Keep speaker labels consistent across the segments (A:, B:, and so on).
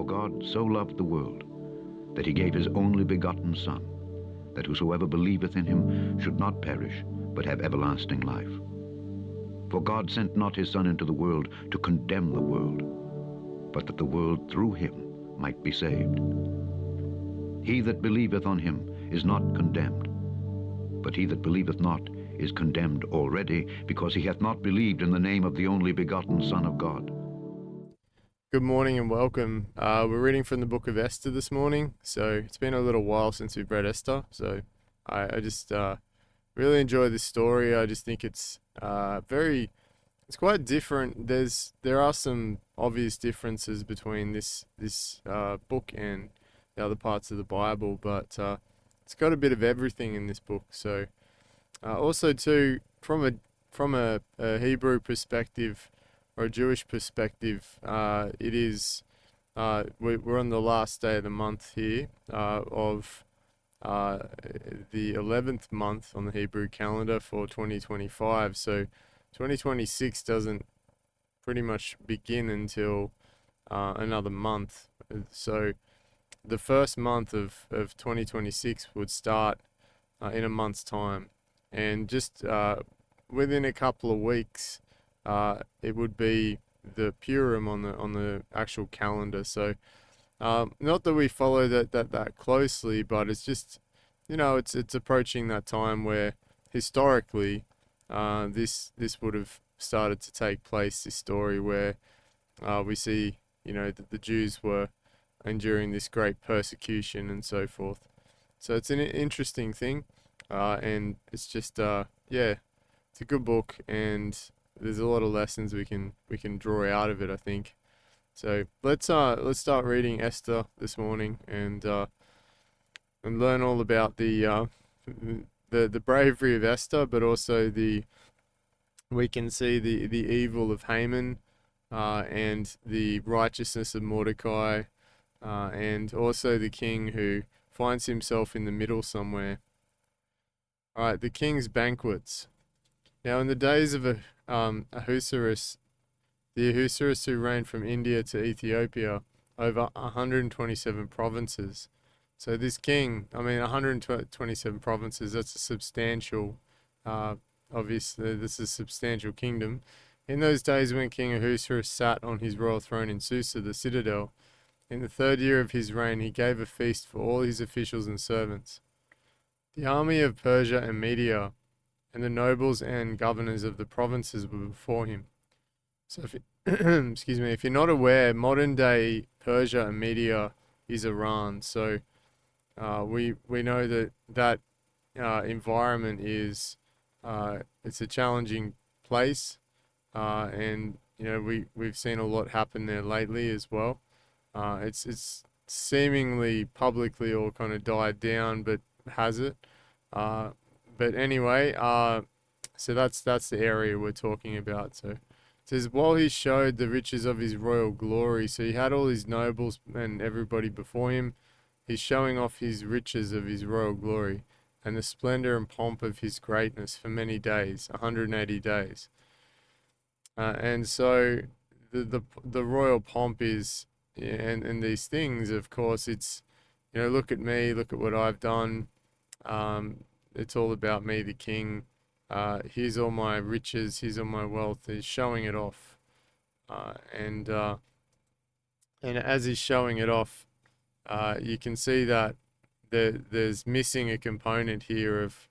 A: God so loved the world, that he gave his only begotten Son, that whosoever believeth in him should not perish, but have everlasting life. For God sent not his Son into the world to condemn the world, but that the world through him might be saved. He that believeth on him is not condemned, but he that believeth not is condemned already, because he hath not believed in the name of the only begotten Son of God.
B: Good morning and welcome. We're reading from the book of Esther this morning. So it's been a little while since we've read Esther. So I just really enjoy this story. I just think it's it's quite different. There are some obvious differences between this book and the other parts of the Bible, but it's got a bit of everything in this book. So also too, from a Hebrew perspective, or a Jewish perspective, it is we're on the last day of the month here of the 11th month on the Hebrew calendar for 2025. So 2026 doesn't pretty much begin until another month. So the first month of 2026 would start in a month's time, and just within a couple of weeks, it would be the Purim on the actual calendar. So not that we follow that closely, but it's just, it's approaching that time where historically this would have started to take place, this story where we see, that the Jews were enduring this great persecution and so forth. So it's an interesting thing, and it's just it's a good book, and there's a lot of lessons we can draw out of it, I think. So let's start reading Esther this morning, and learn all about the bravery of Esther, but also we can see the evil of Haman, and the righteousness of Mordecai, and also the king who finds himself in the middle somewhere. All right, the king's banquets. Now, in the days of Ahasuerus, the Ahasuerus who reigned from India to Ethiopia over 127 provinces. So this king, 127 provinces, that's a substantial, obviously, this is a substantial kingdom. In those days when King Ahasuerus sat on his royal throne in Susa, the citadel, in the 3rd year of his reign, he gave a feast for all his officials and servants. The army of Persia and Media and the nobles and governors of the provinces were before him. So, excuse me, if you're not aware, modern day Persia and Media is Iran. So we know that environment is it's a challenging place, and we've seen a lot happen there lately as well. It's seemingly publicly all kind of died down, but has it? But anyway, so that's the area we're talking about. So it says, while he showed the riches of his royal glory, so he had all his nobles and everybody before him, he's showing off his riches of his royal glory and the splendor and pomp of his greatness for many days, 180 days. And so the royal pomp is, and these things, of course, it's, look at me, look at what I've done. It's all about me, the king. Here's all my riches, here's all my wealth. He's showing it off, and as he's showing it off, you can see that there's missing a component here of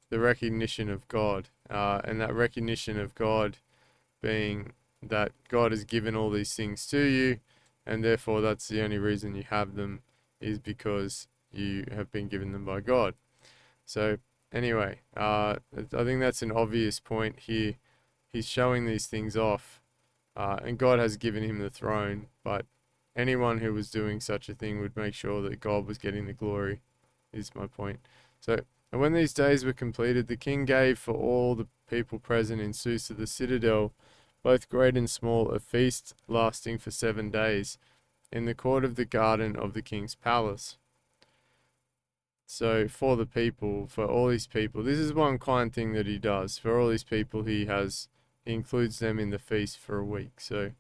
B: the recognition of God, and that recognition of God being that God has given all these things to you, and therefore that's the only reason you have them, is because you have been given them by God. So anyway, I think that's an obvious point here. He's showing these things off, and God has given him the throne, but anyone who was doing such a thing would make sure that God was getting the glory, is my point. So, and when these days were completed, the king gave for all the people present in Susa, the citadel, both great and small, a feast lasting for 7 days, in the court of the garden of the king's palace. So for the people, for all these people, this is one kind thing that he does. For all these people, he includes them in the feast for a week. So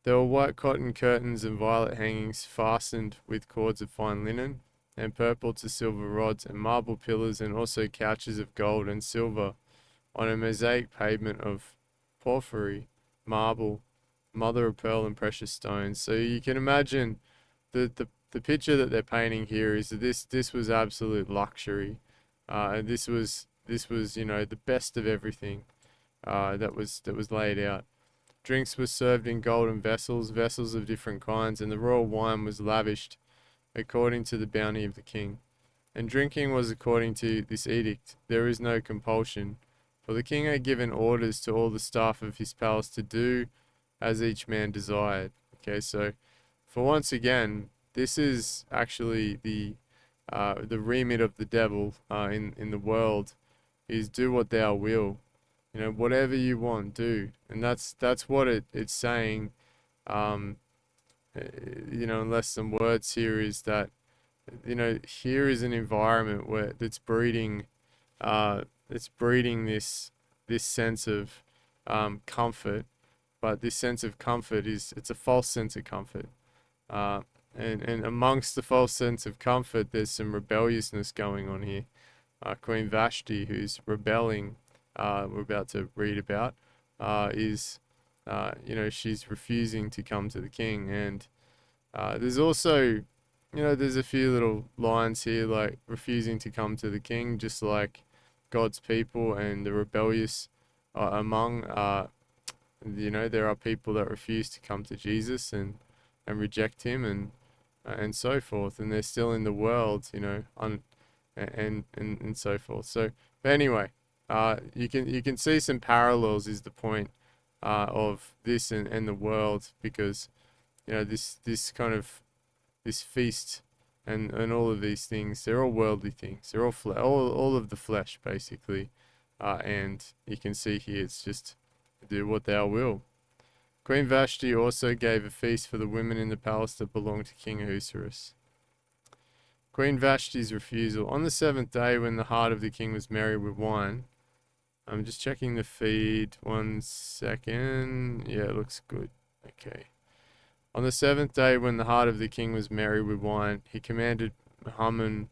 B: There were white cotton curtains and violet hangings fastened with cords of fine linen, and purple to silver rods and marble pillars, and also couches of gold and silver on a mosaic pavement of porphyry, marble, mother of pearl, and precious stones. So you can imagine the picture that they're painting here is that this was absolute luxury. This was the best of everything that was laid out. Drinks were served in golden vessels, vessels of different kinds, and the royal wine was lavished according to the bounty of the king. And drinking was according to this edict. There is no compulsion, for the king had given orders to all the staff of his palace to do as each man desired. Okay, so for once again, this is actually the remit of the devil in the world is do what thou will. Whatever you want, do. And that's what it's saying. Um, in less than words here is that, here is an environment where it's breeding this sense of comfort, but this sense of comfort it's a false sense of comfort. Uh, and amongst the false sense of comfort, there's some rebelliousness going on here. Queen Vashti, who's rebelling, we're about to read about, is, she's refusing to come to the king. And there's also, there's a few little lines here like refusing to come to the king, just like God's people and the rebellious among, there are people that refuse to come to Jesus and reject him and so forth, and they're still in the world, and so forth. So, but anyway, you can see some parallels is the point of this and the world, because this kind of this feast and all of these things, they're all worldly things. They're all of the flesh basically, and you can see here it's just do what thou will. Queen Vashti also gave a feast for the women in the palace that belonged to King Ahasuerus. Queen Vashti's refusal. On the seventh day, when the heart of the king was merry with wine, I'm just checking the feed. 1 second. Yeah, it looks good. Okay. On the seventh day, when the heart of the king was merry with wine, he commanded Haman,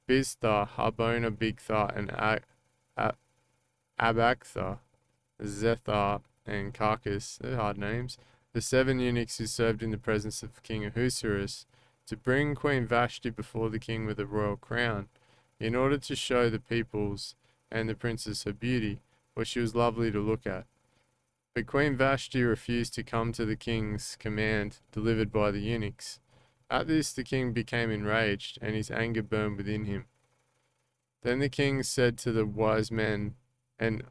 B: Biztha, Harbona, Bigtha, and Abagtha, Zethar, and Carcass, they're hard names, the 7 eunuchs who served in the presence of King Ahasuerus, to bring Queen Vashti before the king with a royal crown, in order to show the peoples and the princes her beauty, for she was lovely to look at. But Queen Vashti refused to come to the king's command delivered by the eunuchs. At this the king became enraged, and his anger burned within him. Then the king said to the wise men, and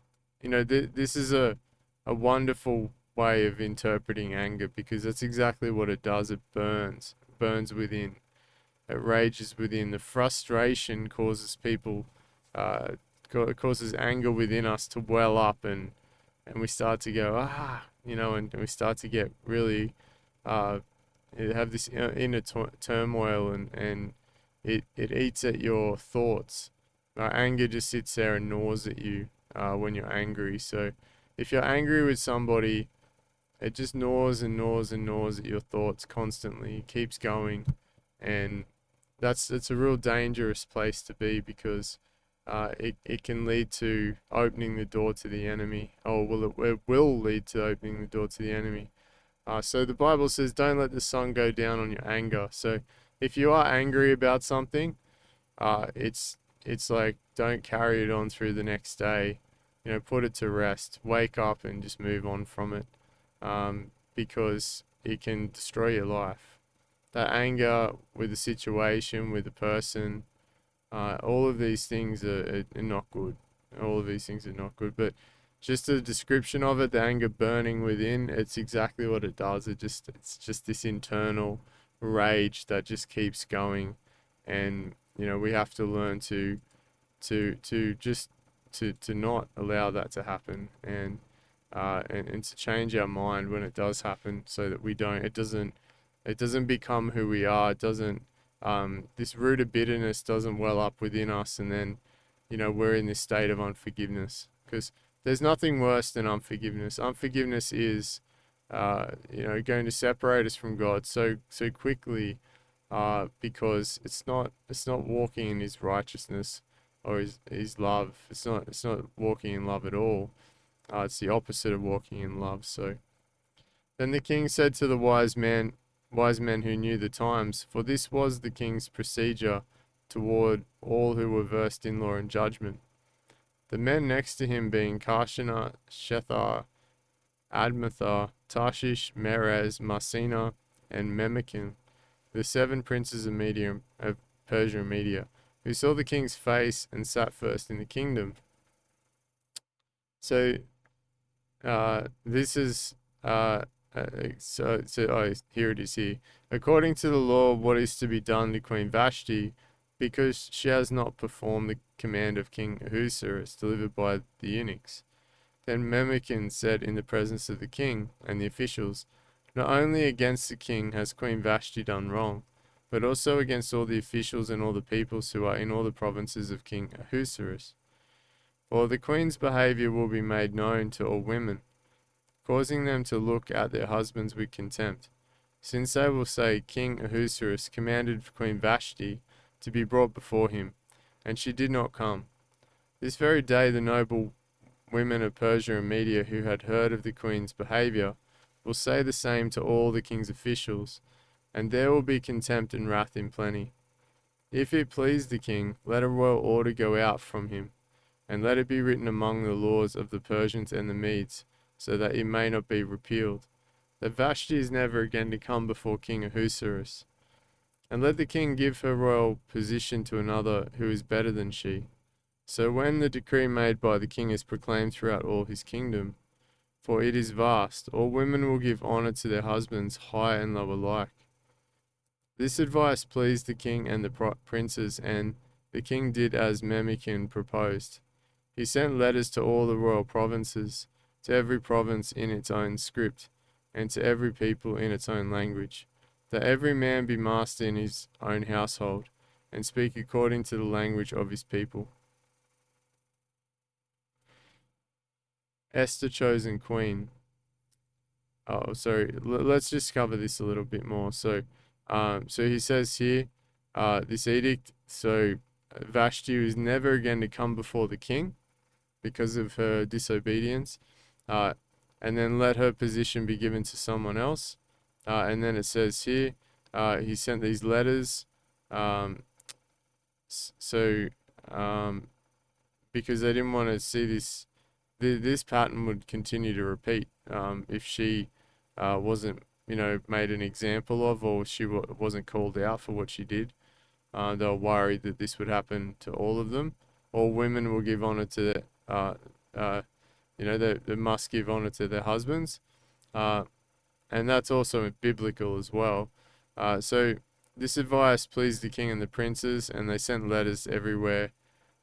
B: this is a wonderful way of interpreting anger, because that's exactly what it does. It burns within, it rages within. The frustration causes people, causes anger within us to well up, and we start to go and we start to get really have this inner turmoil, and it eats at your thoughts. Anger just sits there and gnaws at you when you're angry. So if you're angry with somebody, it just gnaws and gnaws and gnaws at your thoughts constantly. It keeps going, and it's a real dangerous place to be, because it can lead to opening the door to the enemy. It will lead to opening the door to the enemy. So the Bible says, don't let the sun go down on your anger. So if you are angry about something, it's like, don't carry it on through the next day. Put it to rest, wake up and just move on from it, because it can destroy your life. That anger with the situation, with the person, all of these things are not good. All of these things are not good. But just a description of it, the anger burning within, it's exactly what it does. It's just this internal rage that just keeps going, and we have to learn to not allow that to happen, and to change our mind when it does happen, so that it doesn't become who we are. It doesn't, this root of bitterness doesn't well up within us, and then, we're in this state of unforgiveness, because there's nothing worse than unforgiveness. Unforgiveness is going to separate us from God so quickly, because it's not walking in His righteousness or His love. It's not walking in love at all. It's the opposite of walking in love. So then the king said to the wise men who knew the times, for this was the king's procedure toward all who were versed in law and judgment. The men next to him being Karshena, Shethar, Admatha, Tarshish, Meres, Marsina, and Memucan, the 7 princes of Persia and Media, who saw the king's face and sat first in the kingdom. So this is here it is here. According to the law, what is to be done to Queen Vashti, because she has not performed the command of King Ahasuerus delivered by the eunuchs. Then Memucan said in the presence of the king and the officials, not only against the king has Queen Vashti done wrong, but also against all the officials and all the peoples who are in all the provinces of King Ahasuerus. For the queen's behavior will be made known to all women, causing them to look at their husbands with contempt, since they will say, King Ahasuerus commanded Queen Vashti to be brought before him, and she did not come. This very day the noble women of Persia and Media who had heard of the queen's behavior will say the same to all the king's officials, and there will be contempt and wrath in plenty. If it please the king, let a royal order go out from him, and let it be written among the laws of the Persians and the Medes, so that it may not be repealed, that Vashti is never again to come before King Ahasuerus. And let the king give her royal position to another who is better than she. So when the decree made by the king is proclaimed throughout all his kingdom, for it is vast, all women will give honor to their husbands, high and low alike. This advice pleased the king and the princes, and the king did as Memucan proposed. He sent letters to all the royal provinces, to every province in its own script, and to every people in its own language, that every man be master in his own household, and speak according to the language of his people. Esther chosen queen. Oh, sorry. Let's just cover this a little bit more. So he says here, this edict. So Vashti was never again to come before the king because of her disobedience, and then let her position be given to someone else. And then it says here, he sent these letters. Because they didn't want to see this pattern would continue to repeat if she wasn't, made an example of, or she wasn't called out for what she did. They were worried that this would happen to all of them. All women will give honor to they must give honor to their husbands. And that's also biblical as well. So this advice pleased the king and the princes, and they sent letters everywhere,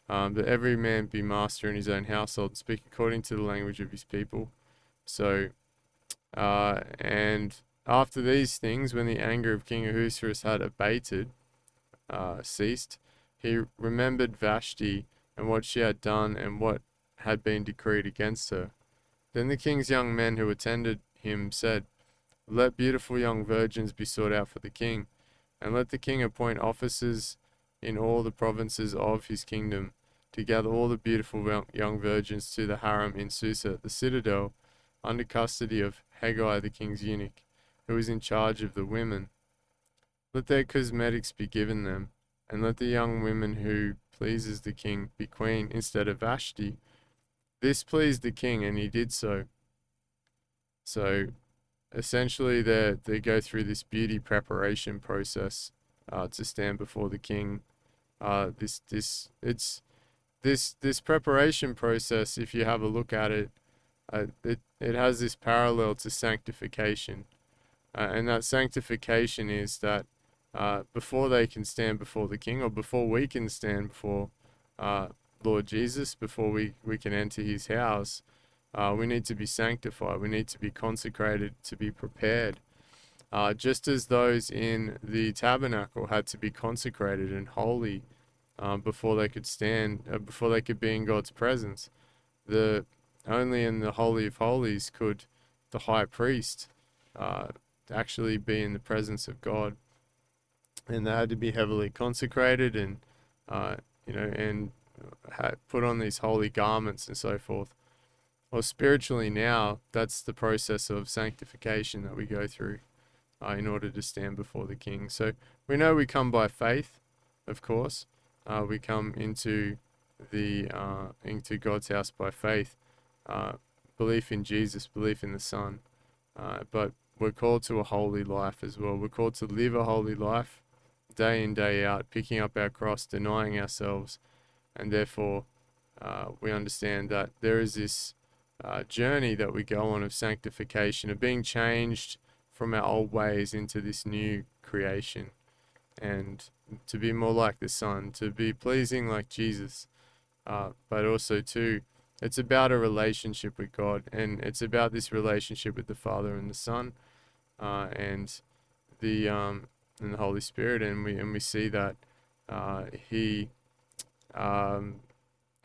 B: that every man be master in his own household, speak according to the language of his people. So, and after these things, when the anger of King Ahasuerus had abated, ceased, he remembered Vashti and what she had done and what had been decreed against her. Then the king's young men who attended him said, let beautiful young virgins be sought out for the king, and let the king appoint officers in all the provinces of his kingdom, to gather all the beautiful young virgins to the harem in Susa, the citadel, under custody of Haggai the king's eunuch, who is in charge of the women. Let their cosmetics be given them, and let the young women who pleases the king be queen instead of Vashti. This pleased the king, and he did so. So essentially, they go through this beauty preparation process to stand before the king. This preparation process, if you have a look at it, it has this parallel to sanctification, and that sanctification is that before they can stand before the king, or before we can stand before Lord Jesus, before we can enter his house, we need to be sanctified. We need to be consecrated, to be prepared. Just as those in the tabernacle had to be consecrated and holy before they could stand, before they could be in God's presence. Only in the Holy of Holies could the high priest to actually be in the presence of God, and they had to be heavily consecrated and uh, and put on these holy garments and so forth. Well, spiritually now, that's the process of sanctification that we go through in order to stand before the King. So we know we come by faith, of course. We come into God's house by faith, uh, belief in Jesus, belief in the Son. But we're called to a holy life as well. We're called to live a holy life day in, day out, picking up our cross, denying ourselves, and therefore we understand that there is this journey that we go on of sanctification, of being changed from our old ways into this new creation, and to be more like the Son, to be pleasing like Jesus. But also too, it's about a relationship with God, and it's about this relationship with the Father and the Son, and the and the Holy Spirit, and we see that He um,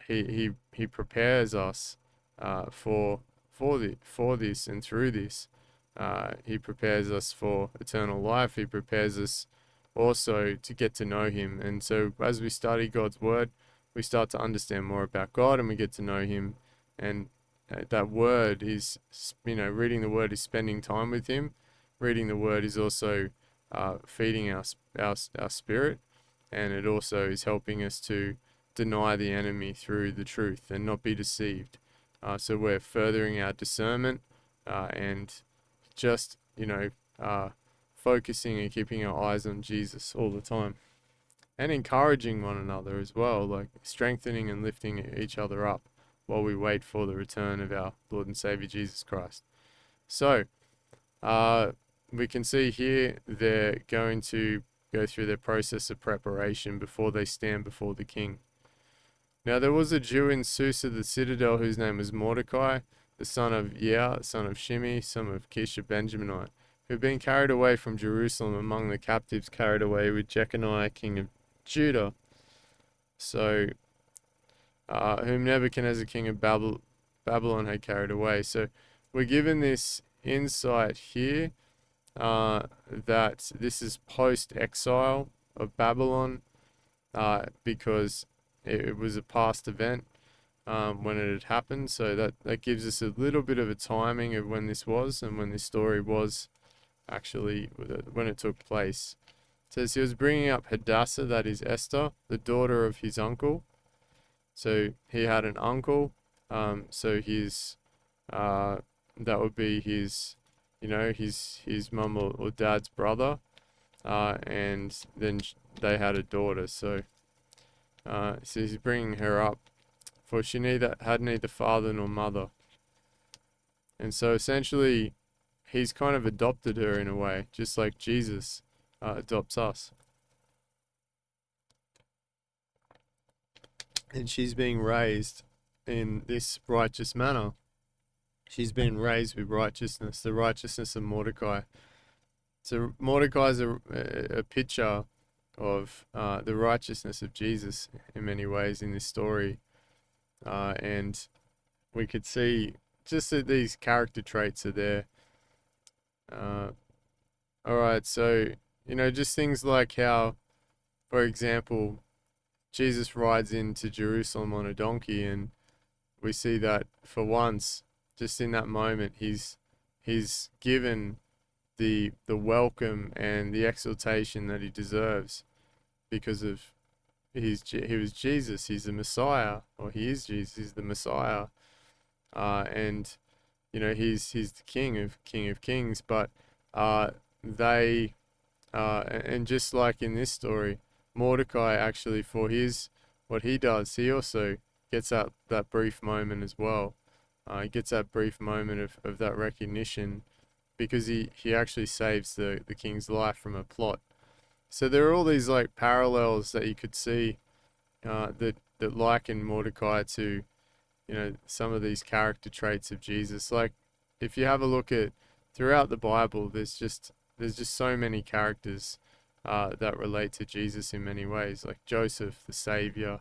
B: he prepares us for this and through this. He prepares us for eternal life. He prepares us also to get to know Him. And so as we study God's Word, we start to understand more about God, and we get to know Him. And that Word is, reading the Word is spending time with Him. Reading the Word is also feeding our spirit, and it also is helping us to deny the enemy through the truth and not be deceived. So we're furthering our discernment and just, focusing and keeping our eyes on Jesus all the time, and encouraging one another as well, like strengthening and lifting each other up while we wait for the return of our Lord and Savior Jesus Christ. So we can see here they're going to go through their process of preparation before they stand before the king. Now there was a Jew in Susa, the citadel, whose name was Mordecai, the son of Yair, son of Shimei, son of Kish, a Benjaminite, who had been carried away from Jerusalem among the captives carried away with Jeconiah, king of Judah. So, whom Nebuchadnezzar, king of Babylon, had carried away. So, we're given this insight here that this is post-exile of Babylon, because it was a past event when it had happened. So that gives us a little bit of a timing of when this was and when this story was actually, when it took place. It says he was bringing up Hadassah, that is Esther, the daughter of his uncle. So he had an uncle. So his that would be his, his mum or dad's brother. And then they had a daughter. So he's bringing her up, for she had neither father nor mother. And so essentially, he's kind of adopted her in a way, just like Jesus adopts us. And she's being raised in this righteous manner. She's been raised with righteousness, the righteousness of Mordecai. So Mordecai is a picture of the righteousness of Jesus in many ways in this story. And we could see just that these character traits are there. All right, so, just things like how, for example, Jesus rides into Jerusalem on a donkey, and we see that for once, just in that moment, he's given the welcome and the exaltation that he deserves because of he was Jesus. He's the Messiah, or he is Jesus. He's the Messiah, and he's the King of Kings. But they and just like in this story, Mordecai actually, for what he does, he also gets that brief moment as well. He gets that brief moment of that recognition, because he actually saves the king's life from a plot. So there are all these like parallels that you could see that liken Mordecai to some of these character traits of Jesus. Like if you have a look at throughout the Bible, there's just so many characters that relate to Jesus in many ways. Like Joseph, the Savior,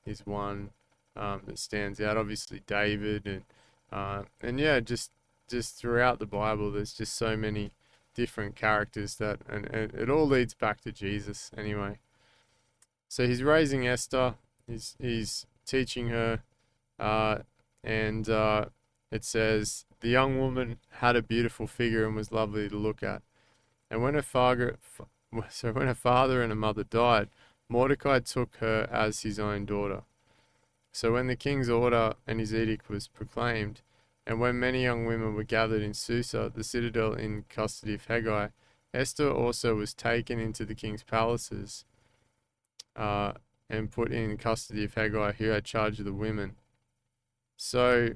B: is one that stands out. Obviously David, and yeah, just just throughout the Bible, there's just so many different characters and it all leads back to Jesus anyway. So he's raising Esther, he's teaching her, uh, and it says, the young woman had a beautiful figure and was lovely to look at. And when when her father and her mother died, Mordecai took her as his own daughter. So when the king's order and his edict was proclaimed, and when many young women were gathered in Susa, the citadel in custody of Haggai, Esther also was taken into the king's palaces uh, and put in custody of Haggai, who had charge of the women. So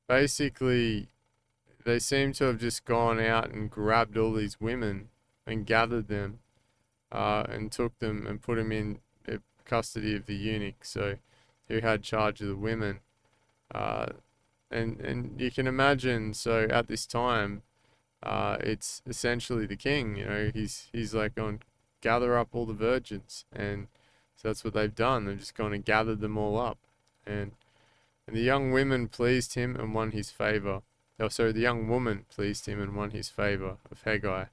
B: basically, they seem to have just gone out and grabbed all these women and gathered them and took them and put them in custody of the eunuch, so who had charge of the women. And you can imagine, so at this time, it's essentially the king, he's like going, gather up all the virgins. And so that's what they've done. They've just gone and gathered them all up. And the young women pleased him and won his favor. Oh, sorry, the young woman pleased him and won his favor of Haggai.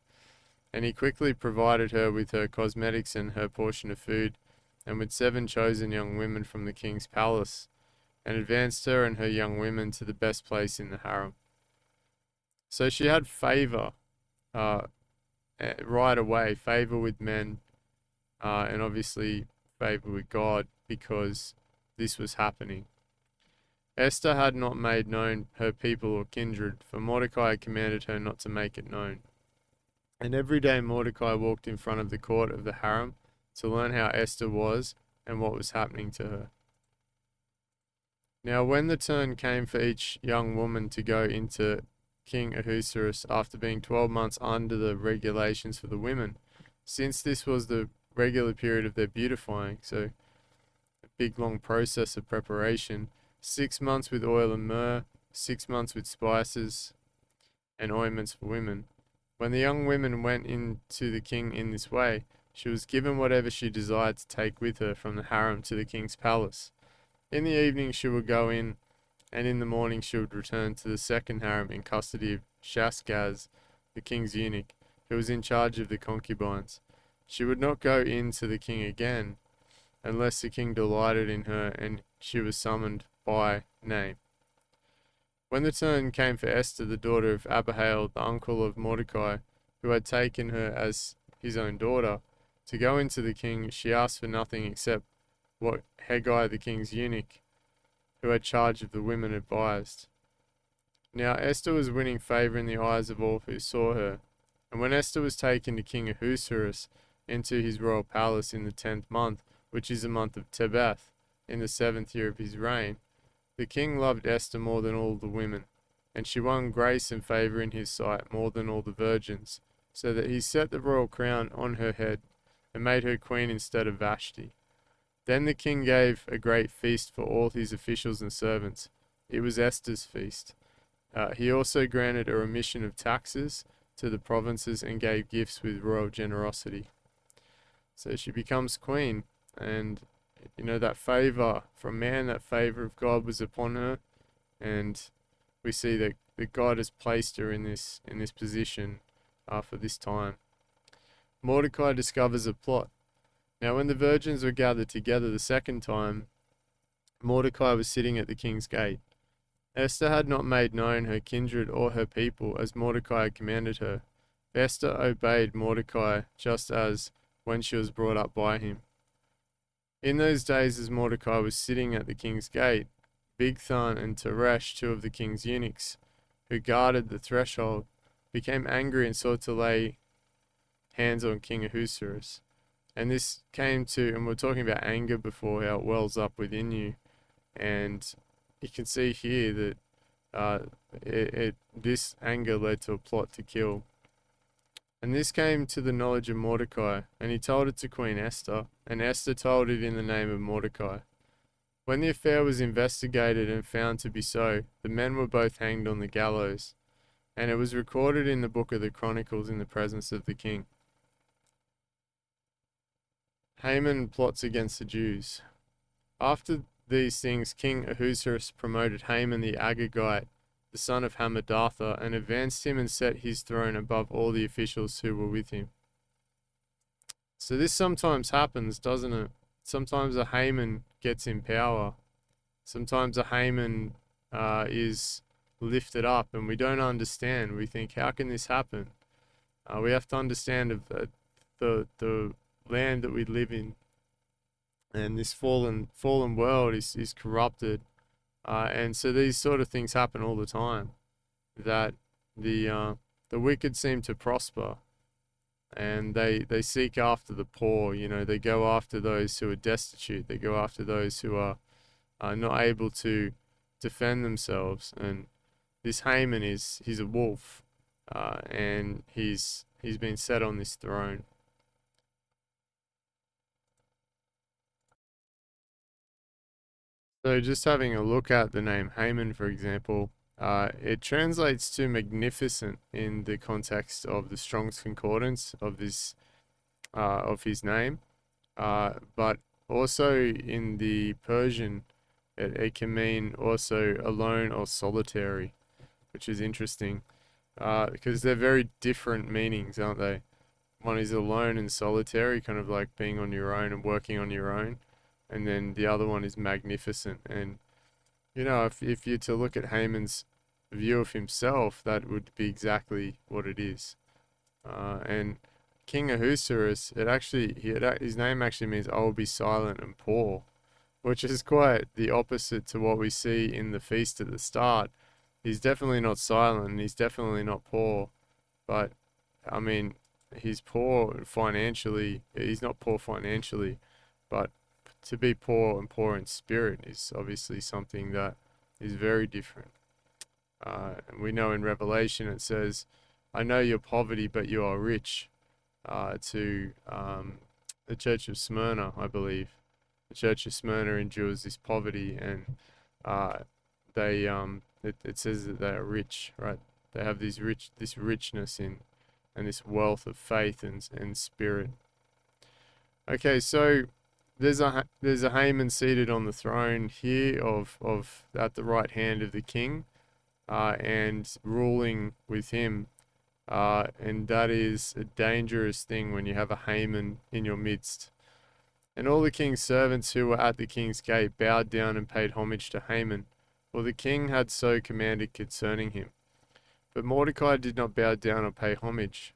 B: And he quickly provided her with her cosmetics and her portion of food, and with 7 chosen young women from the king's palace, and advanced her and her young women to the best place in the harem. So she had favor right away, favor with men, and obviously favor with God, because this was happening. Esther had not made known her people or kindred, for Mordecai had commanded her not to make it known. And every day Mordecai walked in front of the court of the harem to learn how Esther was and what was happening to her. Now when the turn came for each young woman to go into King Ahasuerus after being 12 months under the regulations for the women, since this was the regular period of their beautifying, so a big long process of preparation, 6 months with oil and myrrh, 6 months with spices and ointments for women. When the young women went in to the king in this way, she was given whatever she desired to take with her from the harem to the king's palace. In the evening she would go in, and in the morning she would return to the second harem in custody of Shashgaz, the king's eunuch, who was in charge of the concubines. She would not go in to the king again, unless the king delighted in her and she was summoned by name. When the turn came for Esther, the daughter of Abihail, the uncle of Mordecai, who had taken her as his own daughter, to go into the king, she asked for nothing except what Haggai, the king's eunuch, who had charge of the women, advised. Now Esther was winning favor in the eyes of all who saw her. And when Esther was taken to King Ahasuerus into his royal palace in the 10th month, which is the month of Tebeth, in the 7th year of his reign, the king loved Esther more than all the women, and she won grace and favor in his sight more than all the virgins, so that he set the royal crown on her head and made her queen instead of Vashti. Then the king gave a great feast for all his officials and servants. It was Esther's feast. He also granted a remission of taxes to the provinces and gave gifts with royal generosity. So she becomes queen, and that favor from man, that favor of God was upon her, and we see that God has placed her in this position for this time. Mordecai discovers a plot. Now when the virgins were gathered together the second time, Mordecai was sitting at the king's gate. Esther had not made known her kindred or her people, as Mordecai had commanded her. Esther obeyed Mordecai just as when she was brought up by him. In those days, as Mordecai was sitting at the king's gate, Bigthan and Teresh, 2 of the king's eunuchs, who guarded the threshold, became angry and sought to lay hands on King Ahasuerus. And this came to, and we we're talking about anger before, how it wells up within you. And you can see here that this anger led to a plot to kill. And this came to the knowledge of Mordecai, and he told it to Queen Esther, and Esther told it in the name of Mordecai. When the affair was investigated and found to be so, the men were both hanged on the gallows, and it was recorded in the book of the Chronicles in the presence of the king. Haman plots against the Jews. After these things, King Ahasuerus promoted Haman the Agagite the son of Hammedatha, and advanced him and set his throne above all the officials who were with him. So this sometimes happens, doesn't it? Sometimes a Haman gets in power. Sometimes a Haman is lifted up, and we don't understand. We think, how can this happen? We have to understand the land that we live in, and this fallen world is corrupted, and so these sort of things happen all the time. That the wicked seem to prosper, and they seek after the poor. You know, they go after those who are destitute. They go after those who are not able to defend themselves. And this Haman he's a wolf, and he's been set on this throne. So just having a look at the name Haman, for example, it translates to magnificent in the context of the Strong's Concordance of this of his name, but also in the Persian, it can mean also alone or solitary, which is interesting, because they're very different meanings, aren't they? One is alone and solitary, kind of like being on your own and working on your own, and then the other one is magnificent. And you know, if you're to look at Haman's view of himself, that would be exactly what it is. And King Ahasuerus, his name actually means I will be silent and poor, which is quite the opposite to what we see in the feast at the start. He's definitely not silent, and he's definitely not poor, but I mean, he's poor financially. He's not poor financially, but to be poor and poor in spirit is obviously something that is very different. And we know in Revelation it says, I know your poverty, but you are rich, to the church of Smyrna, I believe. The church of Smyrna endures this poverty, and it says that they are rich, right? They have this richness in, and this wealth of faith and spirit. Okay, so there's a Haman seated on the throne here of at the right hand of the king, and ruling with him, and that is a dangerous thing when you have a Haman in your midst. And all the king's servants who were at the king's gate bowed down and paid homage to Haman, for the king had so commanded concerning him. But Mordecai did not bow down or pay homage.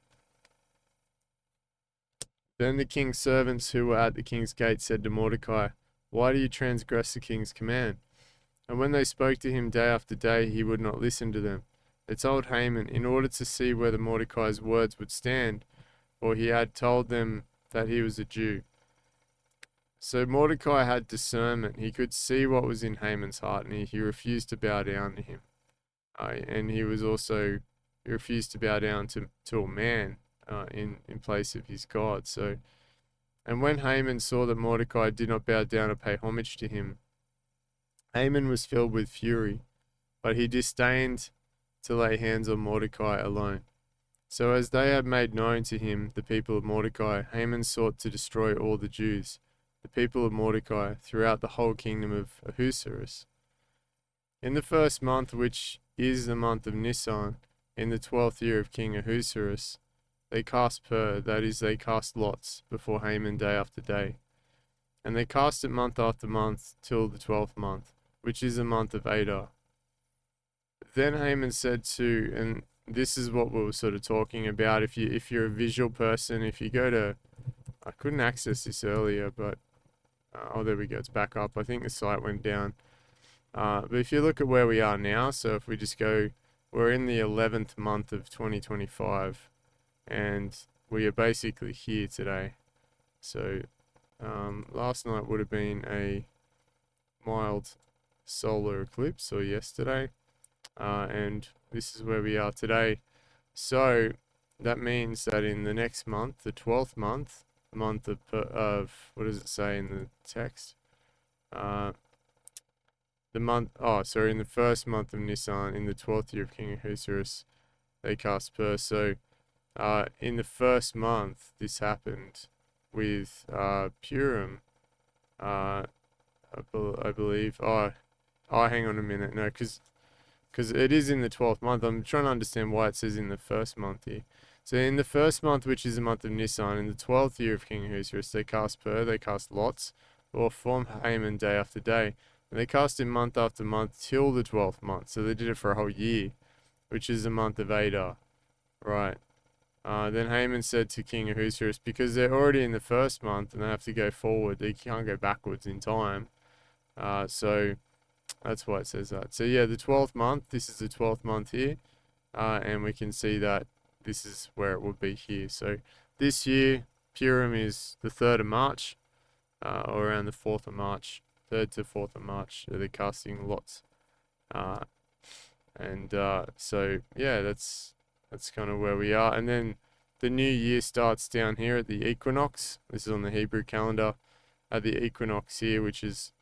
B: Then the king's servants who were at the king's gate said to Mordecai, why do you transgress the king's command? And when they spoke to him day after day, he would not listen to them. They told Haman in order to see whether Mordecai's words would stand, for he had told them that he was a Jew. So Mordecai had discernment. He could see what was in Haman's heart, and he refused to bow down to him. And he refused to bow down to a man in place of his God. So, and when Haman saw that Mordecai did not bow down or pay homage to him, Haman was filled with fury, but he disdained to lay hands on Mordecai alone. So as they had made known to him the people of Mordecai, Haman sought to destroy all the Jews, the people of Mordecai, throughout the whole kingdom of Ahasuerus. In the first month, which is the month of Nisan, in the 12th year of King Ahasuerus, they cast that is, they cast lots before Haman day after day. And they cast it month after month till the 12th month, which is the month of Adar. Then Haman said to, and this is what we were sort of talking about, if you're a visual person, if you go to, I couldn't access this earlier, but, oh, there we go, it's back up. I think the site went down. But if you look at where we are now, so if we just go, we're in the 11th month of 2025, and we are basically here today. So last night would have been a mild solar eclipse, or yesterday, and this is where we are today. So that means that in the next month, the 12th month, the month of what does it say in the text? In the first month of Nisan, in the 12th year of King Ahasuerus, they cast pur. So in the first month, this happened with Purim, I believe. Oh, hang on a minute. No, because because it is in the 12th month. I'm trying to understand why it says in the first month here. So in the first month, which is the month of Nisan, in the 12th year of King Ahasuerus, they cast lots, or form Haman day after day. And they cast him month after month till the 12th month. So they did it for a whole year, which is the month of Adar. Right. Then Haman said to King Ahasuerus, because they're already in the first month and they have to go forward, they can't go backwards in time. So that's why it says that. So yeah, the 12th month, this is the 12th month here. And we can see that this is where it would be here. So this year, Purim is the 3rd of March, or around the 4th of March, 3rd to 4th of March. So they're casting lots. So yeah, that's kind of where we are. And then the new year starts down here at the equinox. This is on the Hebrew calendar at the equinox here, which is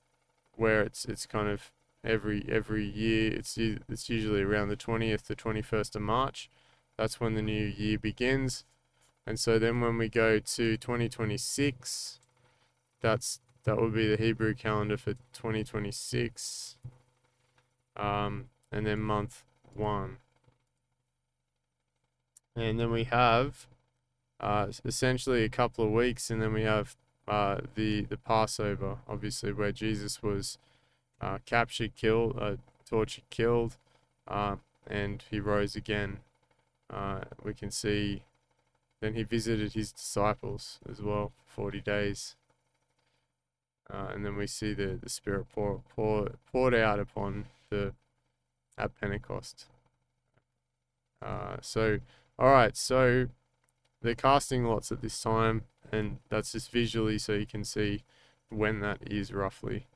B: where it's kind of every year. It's usually around the 20th to 21st of March. That's when the new year begins. And so then when we go to 2026, that would be the Hebrew calendar for 2026. And then month 1. And then we have essentially a couple of weeks, and then we have the Passover, obviously, where Jesus was captured, killed, tortured, killed, and he rose again. We can see then he visited his disciples as well for 40 days. And then we see the Spirit poured out upon at Pentecost. All right, so they're casting lots at this time, and that's just visually so you can see when that is roughly.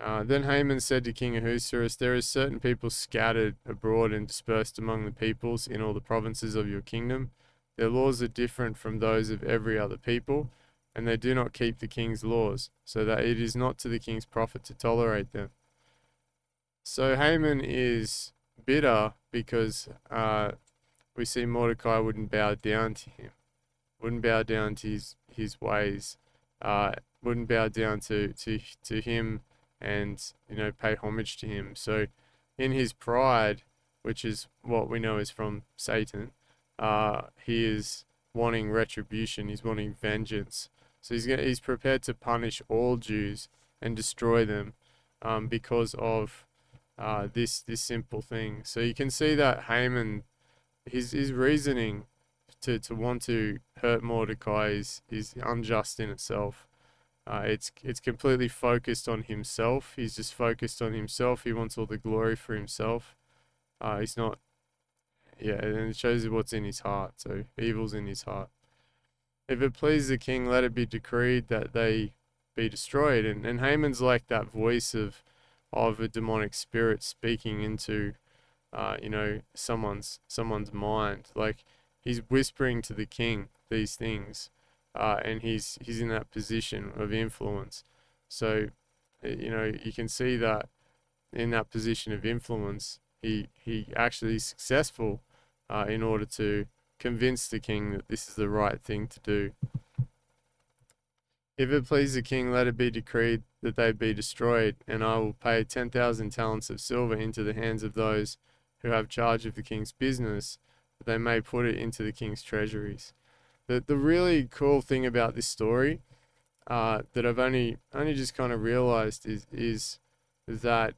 B: Then Haman said to King Ahasuerus, there is certain people scattered abroad and dispersed among the peoples in all the provinces of your kingdom. Their laws are different from those of every other people, and they do not keep the king's laws, so that it is not to the king's profit to tolerate them. So Haman is bitter because we see Mordecai wouldn't bow down to him, wouldn't bow down to his ways, wouldn't bow down to him and pay homage to him. So in his pride, which is what we know is from Satan, he is wanting retribution, he's wanting vengeance. So he's prepared to punish all Jews and destroy them because of this simple thing. So you can see that Haman, his reasoning to want to hurt Mordecai is unjust in itself. It's completely focused on himself. He's just focused on himself. He wants all the glory for himself. He's not, and it shows you what's in his heart. So evil's in his heart. If it please the king, let it be decreed that they be destroyed. And Haman's like that voice of a demonic spirit speaking into someone's mind. Like he's whispering to the king these things, and he's in that position of influence. So you can see that in that position of influence, he actually is successful in order to convince the king that this is the right thing to do. If it please the king, let it be decreed that they be destroyed, and I will pay 10,000 talents of silver into the hands of those who have charge of the king's business, that they may put it into the king's treasuries. The really cool thing about this story that I've only just kind of realized is that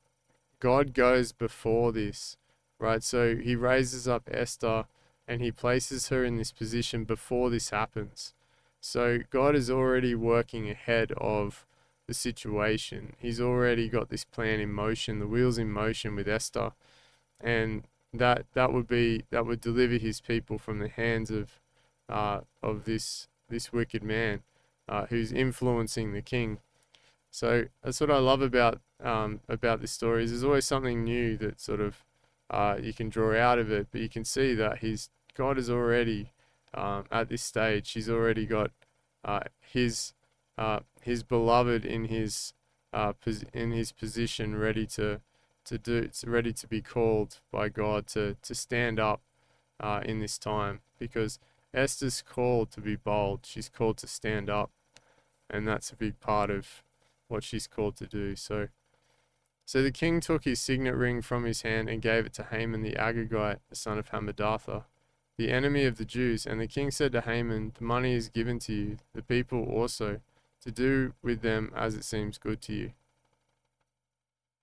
B: God goes before this, right? So he raises up Esther and he places her in this position before this happens. So God is already working ahead of the situation. He's already got this plan in motion, the wheels in motion with Esther, and that would deliver his people from the hands of this wicked man who's influencing the king. So that's what I love about this story. Is there's always something new that sort of you can draw out of it, but you can see that God is already at this stage. He's already got his beloved in his position, ready to be called by God to stand up in this time, because Esther's called to be bold. She's called to stand up, and that's a big part of what she's called to do. So So the king took his signet ring from his hand and gave it to Haman the Agagite, the son of Hammedatha, the enemy of the Jews. And the king said to Haman, "The money is given to you, the people also, to do with them as it seems good to you."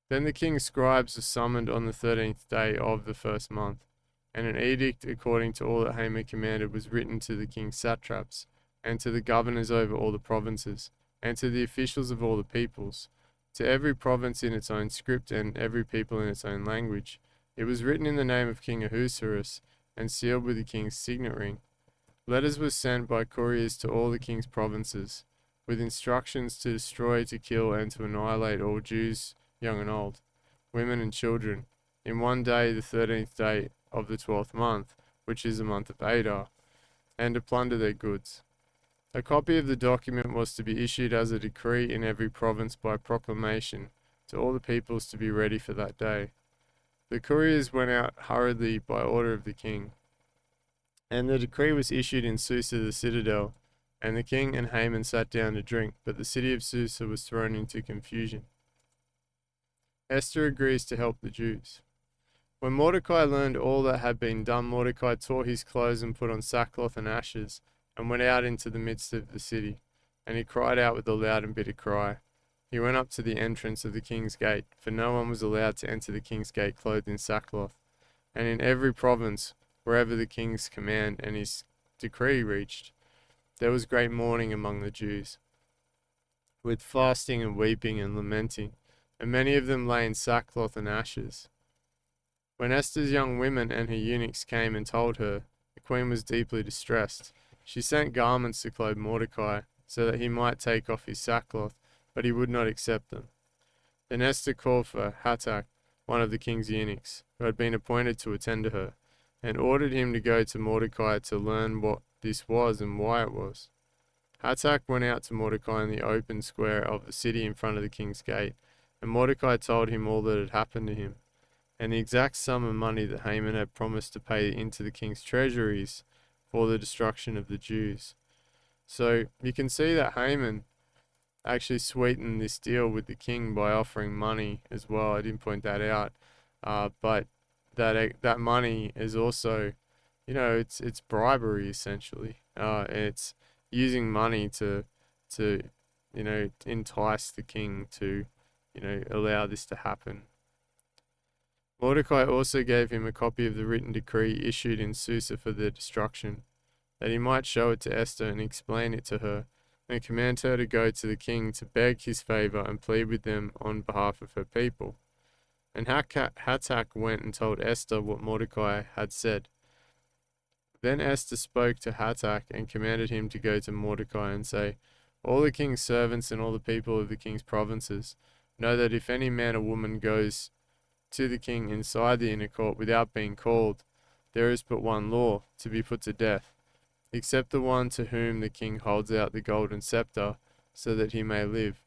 B: Then the king's scribes were summoned on the 13th day of the first month, and an edict according to all that Haman commanded was written to the king's satraps, and to the governors over all the provinces, and to the officials of all the peoples, to every province in its own script and every people in its own language. It was written in the name of King Ahasuerus, and sealed with the king's signet ring. Letters were sent by couriers to all the king's provinces, with instructions to destroy, to kill, and to annihilate all Jews, young and old, women and children, in one day, the 13th day of the 12th month, which is the month of Adar, and to plunder their goods. A copy of the document was to be issued as a decree in every province by proclamation to all the peoples to be ready for that day. The couriers went out hurriedly by order of the king, and the decree was issued in Susa the citadel, and the king and Haman sat down to drink, but the city of Susa was thrown into confusion. Esther agrees to help the Jews. When Mordecai learned all that had been done, Mordecai tore his clothes and put on sackcloth and ashes, and went out into the midst of the city. And he cried out with a loud and bitter cry. He went up to the entrance of the king's gate, for no one was allowed to enter the king's gate clothed in sackcloth. And in every province, wherever the king's command and his decree reached, there was great mourning among the Jews, with fasting and weeping and lamenting, and many of them lay in sackcloth and ashes. When Esther's young women and her eunuchs came and told her, the queen was deeply distressed. She sent garments to clothe Mordecai, so that he might take off his sackcloth, but he would not accept them. Then Esther called for Hatak, one of the king's eunuchs, who had been appointed to attend to her, and ordered him to go to Mordecai to learn what this was and why it was. Hatak went out to Mordecai in the open square of the city in front of the king's gate, and Mordecai told him all that had happened to him, and the exact sum of money that Haman had promised to pay into the king's treasuries for the destruction of the Jews. So you can see that Haman actually sweetened this deal with the king by offering money as well. I didn't point that out, but that money is also, it's bribery essentially. It's using money to entice the king to allow this to happen. Mordecai also gave him a copy of the written decree issued in Susa for their destruction, that he might show it to Esther and explain it to her, and command her to go to the king to beg his favor and plead with them on behalf of her people. And Hatak went and told Esther what Mordecai had said. Then Esther spoke to Hatak and commanded him to go to Mordecai and say, "All the king's servants and all the people of the king's provinces know that if any man or woman goes to the king inside the inner court without being called, there is but one law, to be put to death, except the one to whom the king holds out the golden scepter, so that he may live.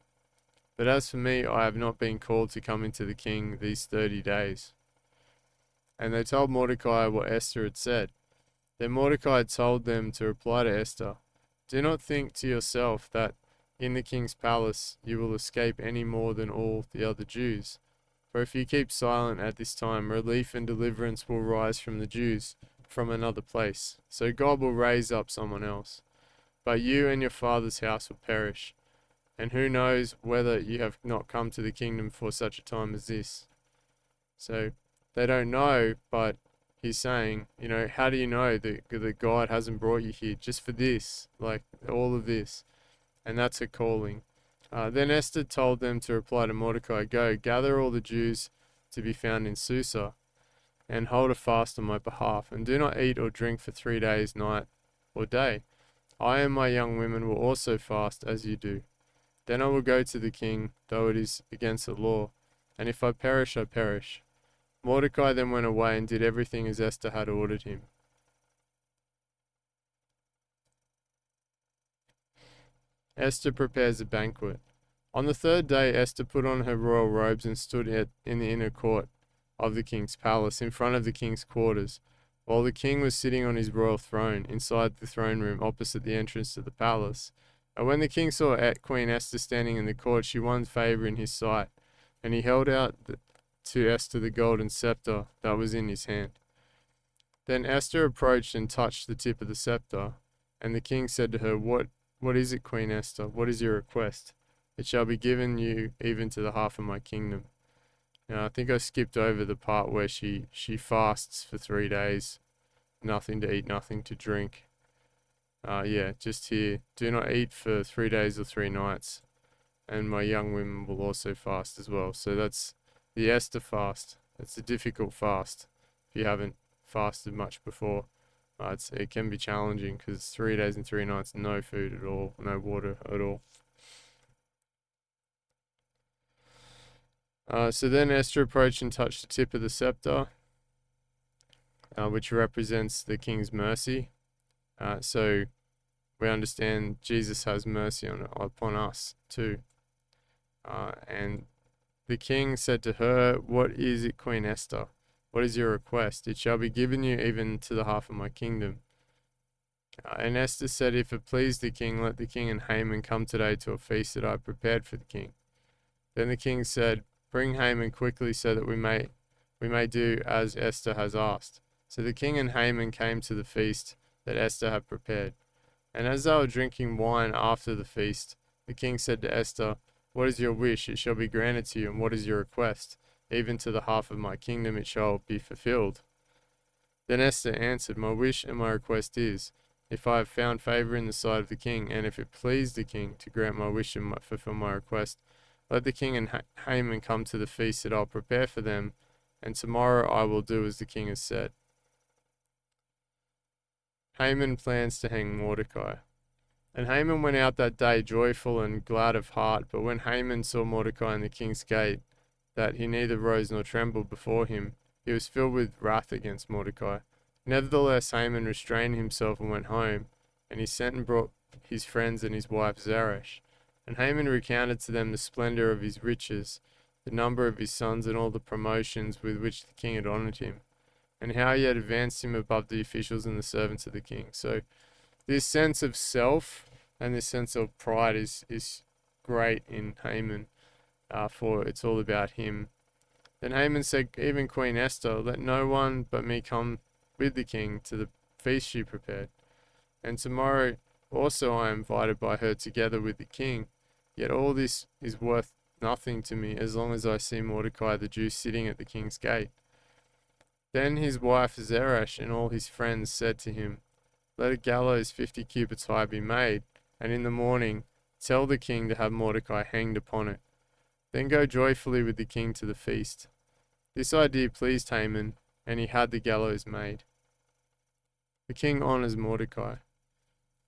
B: But as for me, I have not been called to come into the king these 30 days. And they told Mordecai what Esther had said. Then Mordecai told them to reply to Esther, "Do not think to yourself that in the king's palace you will escape any more than all the other Jews. For if you keep silent at this time, relief and deliverance will rise from the Jews from another place. So God will raise up someone else. But you and your father's house will perish. And who knows whether you have not come to the kingdom for such a time as this." So they don't know, but he's saying, how do you know that God hasn't brought you here just for this, like all of this? And that's a calling. Then Esther told them to reply to Mordecai, "Go, gather all the Jews to be found in Susa, and hold a fast on my behalf, and do not eat or drink for 3 days, night or day. I and my young women will also fast as you do. Then I will go to the king, though it is against the law, and if I perish, I perish." Mordecai then went away and did everything as Esther had ordered him. Esther prepares a banquet. On the 3rd day, Esther put on her royal robes and stood in the inner court of the king's palace, in front of the king's quarters, while the king was sitting on his royal throne, inside the throne room opposite the entrance to the palace. And when the king saw Queen Esther standing in the court, she won favor in his sight, and he held out to Esther the golden scepter that was in his hand. Then Esther approached and touched the tip of the scepter, and the king said to her, What is it, Queen Esther? What is your request? It shall be given you even to the half of my kingdom. Now, I think I skipped over the part where she fasts for 3 days, nothing to eat, nothing to drink. Just here, do not eat for 3 days or 3 nights, and my young women will also fast as well. So that's the Esther fast. It's a difficult fast if you haven't fasted much before. It can be challenging because it's 3 days and 3 nights, no food at all, no water at all. So then Esther approached and touched the tip of the scepter, which represents the king's mercy. So we understand Jesus has mercy upon us too. And the king said to her, What is it, Queen Esther? What is your request? It shall be given you even to the half of my kingdom. And Esther said, If it please the king, let the king and Haman come today to a feast that I have prepared for the king. Then the king said, Bring Haman quickly so that we may do as Esther has asked. So the king and Haman came to the feast that Esther had prepared. And as they were drinking wine after the feast, the king said to Esther, What is your wish? It shall be granted to you. And what is your request? Even to the half of my kingdom it shall be fulfilled. Then Esther answered, My wish and my request is, if I have found favor in the sight of the king, and if it please the king to grant my wish and fulfill my request, let the king and Haman come to the feast that I'll prepare for them, and tomorrow I will do as the king has said. Haman plans to hang Mordecai. And Haman went out that day joyful and glad of heart, but when Haman saw Mordecai in the king's gate, that he neither rose nor trembled before him, he was filled with wrath against Mordecai. Nevertheless, Haman restrained himself and went home, and he sent and brought his friends and his wife Zeresh. And Haman recounted to them the splendor of his riches, the number of his sons, and all the promotions with which the king had honored him, and how he had advanced him above the officials and the servants of the king. So this sense of self and this sense of pride is great in Haman, for it's all about him. Then Haman said, Even Queen Esther, let no one but me come with the king to the feast she prepared. And tomorrow also I am invited by her together with the king. Yet all this is worth nothing to me as long as I see Mordecai the Jew sitting at the king's gate. Then his wife Zeresh and all his friends said to him, Let a gallows 50 cubits high be made, and in the morning tell the king to have Mordecai hanged upon it. Then go joyfully with the king to the feast. This idea pleased Haman, and he had the gallows made. The king honors Mordecai.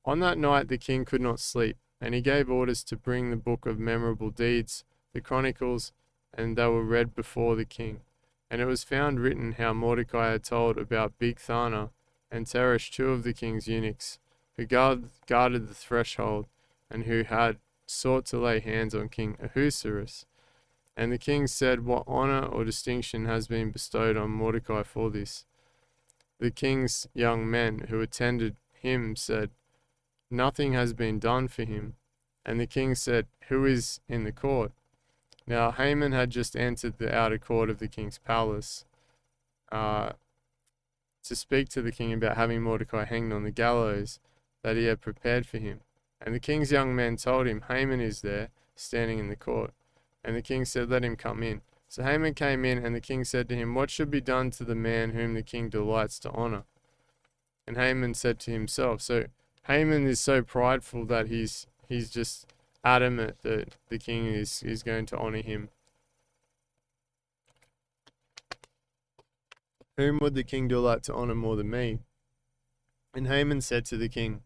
B: On that night the king could not sleep, and he gave orders to bring the book of memorable deeds, the chronicles, and they were read before the king. And it was found written how Mordecai had told about Bigthana and Teresh, 2 of the king's eunuchs, who guarded the threshold, and who had sought to lay hands on King Ahasuerus. And the king said, What honor or distinction has been bestowed on Mordecai for this? The king's young men who attended him said, Nothing has been done for him. And the king said, Who is in the court? Now Haman had just entered the outer court of the king's palace to speak to the king about having Mordecai hanged on the gallows that he had prepared for him. And the king's young men told him, Haman is there, standing in the court. And the king said, Let him come in. So Haman came in, and the king said to him, What should be done to the man whom the king delights to honor? And Haman said to himself, so Haman is so prideful that he's just adamant that the king is going to honor him. Whom would the king delight to honor more than me? And Haman said to the king,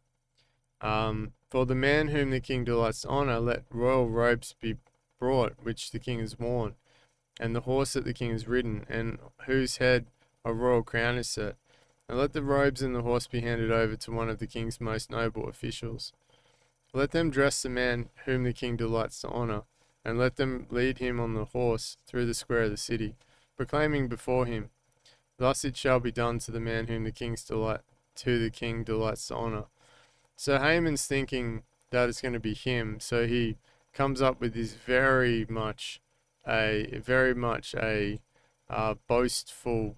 B: For the man whom the king delights to honor, let royal robes be brought, which the king has worn, and the horse that the king has ridden, and whose head a royal crown is set. And let the robes and the horse be handed over to one of the king's most noble officials. Let them dress the man whom the king delights to honor, and let them lead him on the horse through the square of the city, proclaiming before him, Thus it shall be done to the man whom the king delights to honor. So Haman's thinking that it's going to be him, so he comes up with this very much a very much a boastful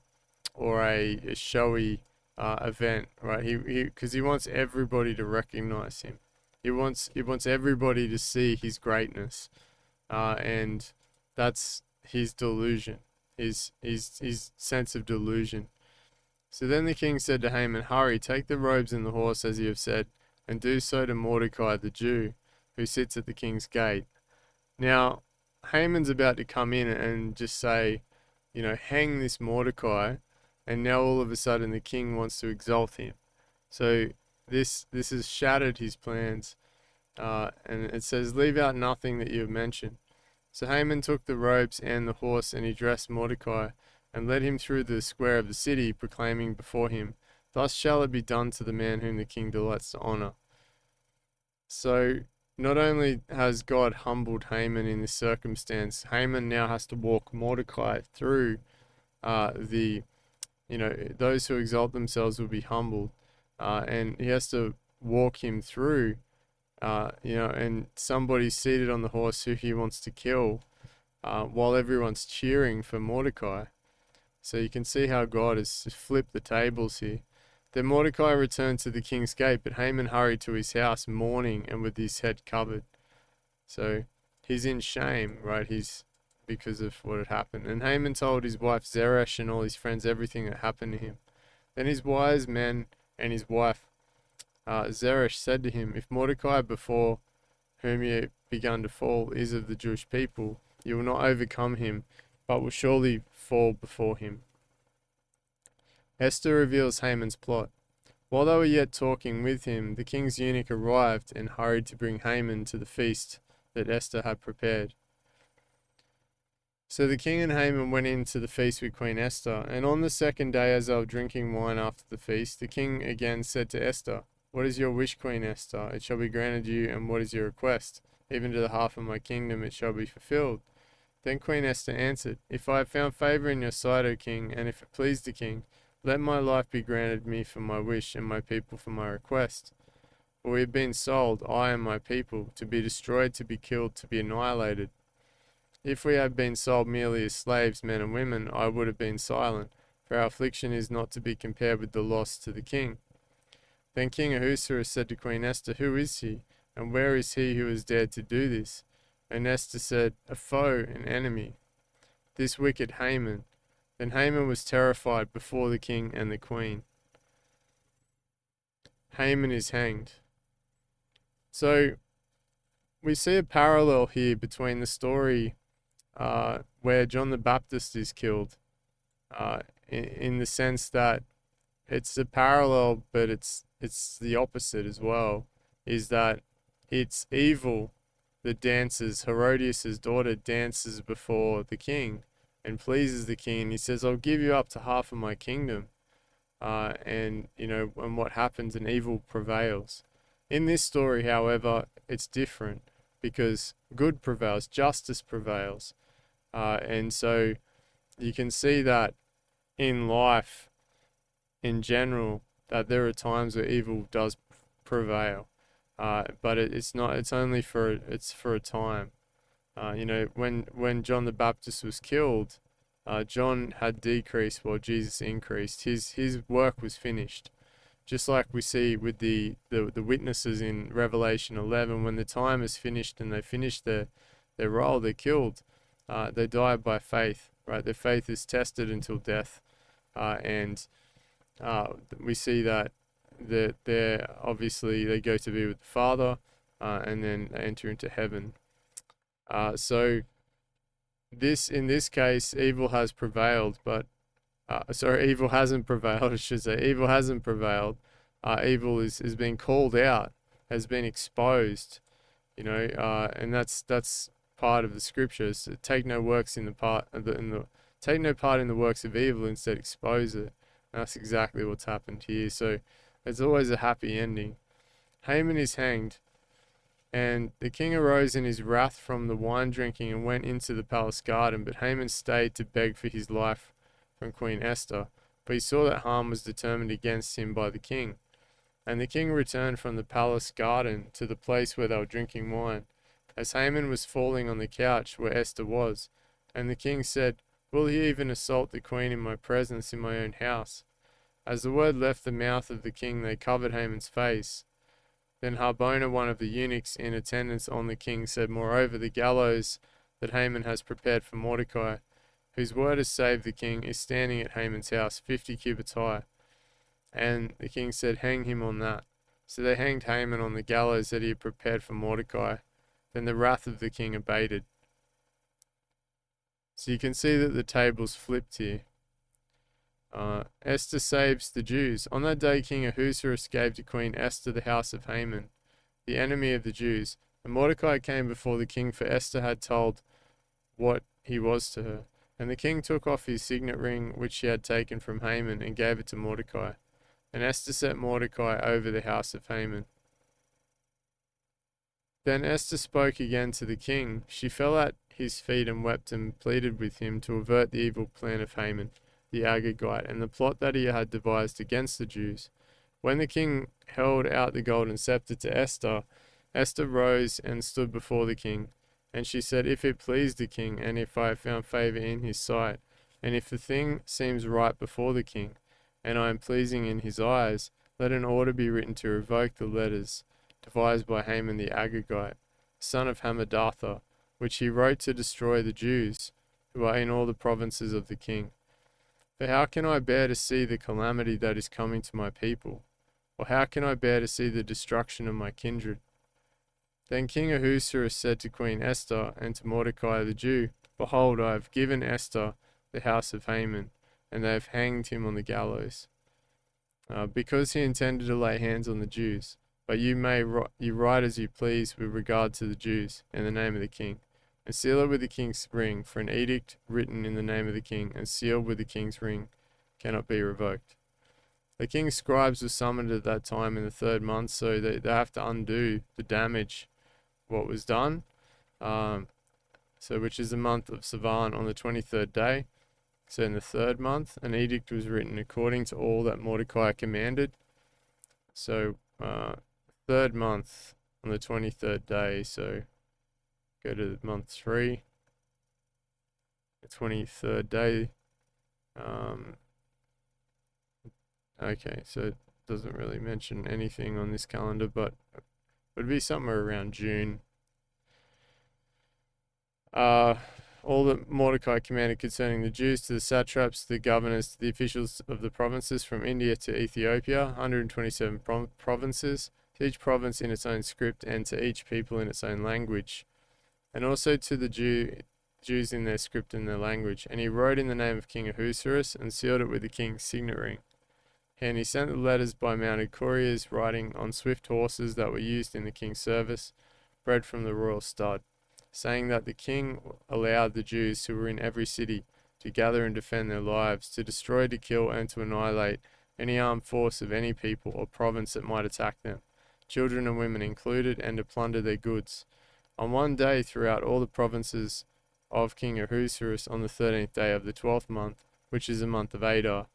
B: or a showy event, right? Because he wants everybody to recognize him. He wants everybody to see his greatness, and that's his delusion, his sense of delusion. So then the king said to Haman, "Hurry, take the robes and the horse as you have said, and do so to Mordecai the Jew, who sits at the king's gate." Now, Haman's about to come in and just say, hang this Mordecai, and now all of a sudden the king wants to exalt him. So this has shattered his plans, and it says, "Leave out nothing that you have mentioned." So Haman took the robes and the horse, and he dressed Mordecai, and led him through the square of the city, proclaiming before him, "Thus shall it be done to the man whom the king delights to honor." So not only has God humbled Haman in this circumstance, Haman now has to walk Mordecai through those who exalt themselves will be humbled, and he has to walk him through, and somebody's seated on the horse who he wants to kill, while everyone's cheering for Mordecai. So you can see how God has flipped the tables here. Then Mordecai returned to the king's gate, but Haman hurried to his house mourning and with his head covered. So he's in shame, right? He's because of what had happened. And Haman told his wife Zeresh and all his friends everything that happened to him. Then his wise men and his wife Zeresh said to him, "If Mordecai, before whom you begun to fall, is of the Jewish people, you will not overcome him, but will surely fall before him." Esther reveals Haman's plot. While they were yet talking with him, the king's eunuch arrived and hurried to bring Haman to the feast that Esther had prepared. So the king and Haman went in to the feast with Queen Esther, and on the second day, as they were drinking wine after the feast, the king again said to Esther, "What is your wish, Queen Esther? It shall be granted you, and what is your request? Even to the half of my kingdom it shall be fulfilled." Then Queen Esther answered, "If I have found favor in your sight, O king, and if it please the king, let my life be granted me for my wish, and my people for my request. For we have been sold, I and my people, to be destroyed, to be killed, to be annihilated. If we had been sold merely as slaves, men and women, I would have been silent, for our affliction is not to be compared with the loss to the king." Then King Ahasuerus said to Queen Esther, "Who is he, and where is he who has dared to do this?" And Esther said, "A foe, an enemy, this wicked Haman." Then Haman was terrified before the king and the queen. Haman is hanged. So we see a parallel here between the story where John the Baptist is killed, in the sense that it's a parallel, but it's the opposite as well, is that it's evil that dances. Herodias' daughter dances before the king and pleases the king. And he says, "I'll give you up to half of my kingdom." And what happens, and evil prevails. In this story, however, it's different because good prevails, justice prevails. And so you can see that in life in general, that there are times where evil does prevail. But it's not, it's only for a time. When John the Baptist was killed, John had decreased while Jesus increased. His work was finished. Just like we see with the witnesses in Revelation 11, when the time is finished and they finish their role, they're killed. They die by faith, right? Their faith is tested until death. And we see that they're obviously, they go to be with the Father, and then they enter into heaven. So in this case, evil has prevailed, but evil hasn't prevailed, I should say. Evil hasn't prevailed. Evil is being called out, has been exposed, and that's part of the scriptures. Take no works take no part in the works of evil, instead expose it. And that's exactly what's happened here. So it's always a happy ending. Haman is hanged, and the king arose in his wrath from the wine drinking and went into the palace garden. But Haman stayed to beg for his life from Queen Esther, for he saw that harm was determined against him by the king. And the king returned from the palace garden to the place where they were drinking wine. As Haman was falling on the couch where Esther was, And the king said, "Will he even assault the queen in my presence in my own house?" As the word left the mouth of the king, they covered Haman's face. Then Harbona, one of the eunuchs in attendance on the king, said, "Moreover, the gallows that Haman has prepared for Mordecai, whose word has saved the king, is standing at Haman's house, 50 cubits high." And the king said, "Hang him on that." So they hanged Haman on the gallows that he had prepared for Mordecai. Then the wrath of the king abated. So you can see that the tables flipped here. Esther saves the Jews. On that day, King Ahasuerus gave to Queen Esther the house of Haman, the enemy of the Jews. And Mordecai came before the king, for Esther had told what he was to her. And the king took off his signet ring, which she had taken from Haman, and gave it to Mordecai. And Esther set Mordecai over the house of Haman. Then Esther spoke again to the king. She fell at his feet and wept and pleaded with him to avert the evil plan of Haman, the Agagite, and the plot that he had devised against the Jews. When the king held out the golden scepter to Esther, Esther rose and stood before the king. And she said, "If it please the king, and if I have found favor in his sight, and if the thing seems right before the king, and I am pleasing in his eyes, let an order be written to revoke the letters devised by Haman the Agagite, son of Hammedatha, which he wrote to destroy the Jews who are in all the provinces of the king. For how can I bear to see the calamity that is coming to my people? Or how can I bear to see the destruction of my kindred?" Then King Ahasuerus said to Queen Esther and to Mordecai the Jew, "Behold, I have given Esther the house of Haman, and they have hanged him on the gallows, because he intended to lay hands on the Jews. But you write as you please with regard to the Jews, in the name of the king, and seal it with the king's ring, for an edict written in the name of the king, and sealed with the king's ring, cannot be revoked." The king's scribes were summoned at that time in the 3rd month, so they have to undo the damage, what was done. Which is the month of Sivan on the 23rd day. So in the 3rd month, an edict was written according to all that Mordecai commanded. So 3rd month on the 23rd day. So go to month 3, the 23rd day. Okay, so it doesn't really mention anything on this calendar, but it would be somewhere around June. All that Mordecai commanded concerning the Jews to the satraps, the governors, to the officials of the provinces from India to Ethiopia, 127 provinces, to each province in its own script, and to each people in its own language, and also to the Jews in their script and their language. And he wrote in the name of King Ahasuerus, and sealed it with the king's signet ring. And he sent the letters by mounted couriers, riding on swift horses that were used in the king's service, bred from the royal stud, saying that the king allowed the Jews who were in every city to gather and defend their lives, to destroy, to kill, and to annihilate any armed force of any people or province that might attack them, children and women included, and to plunder their goods. On one day throughout all the provinces of King Ahasuerus, on the 13th day of the 12th month, which is the month of Adar,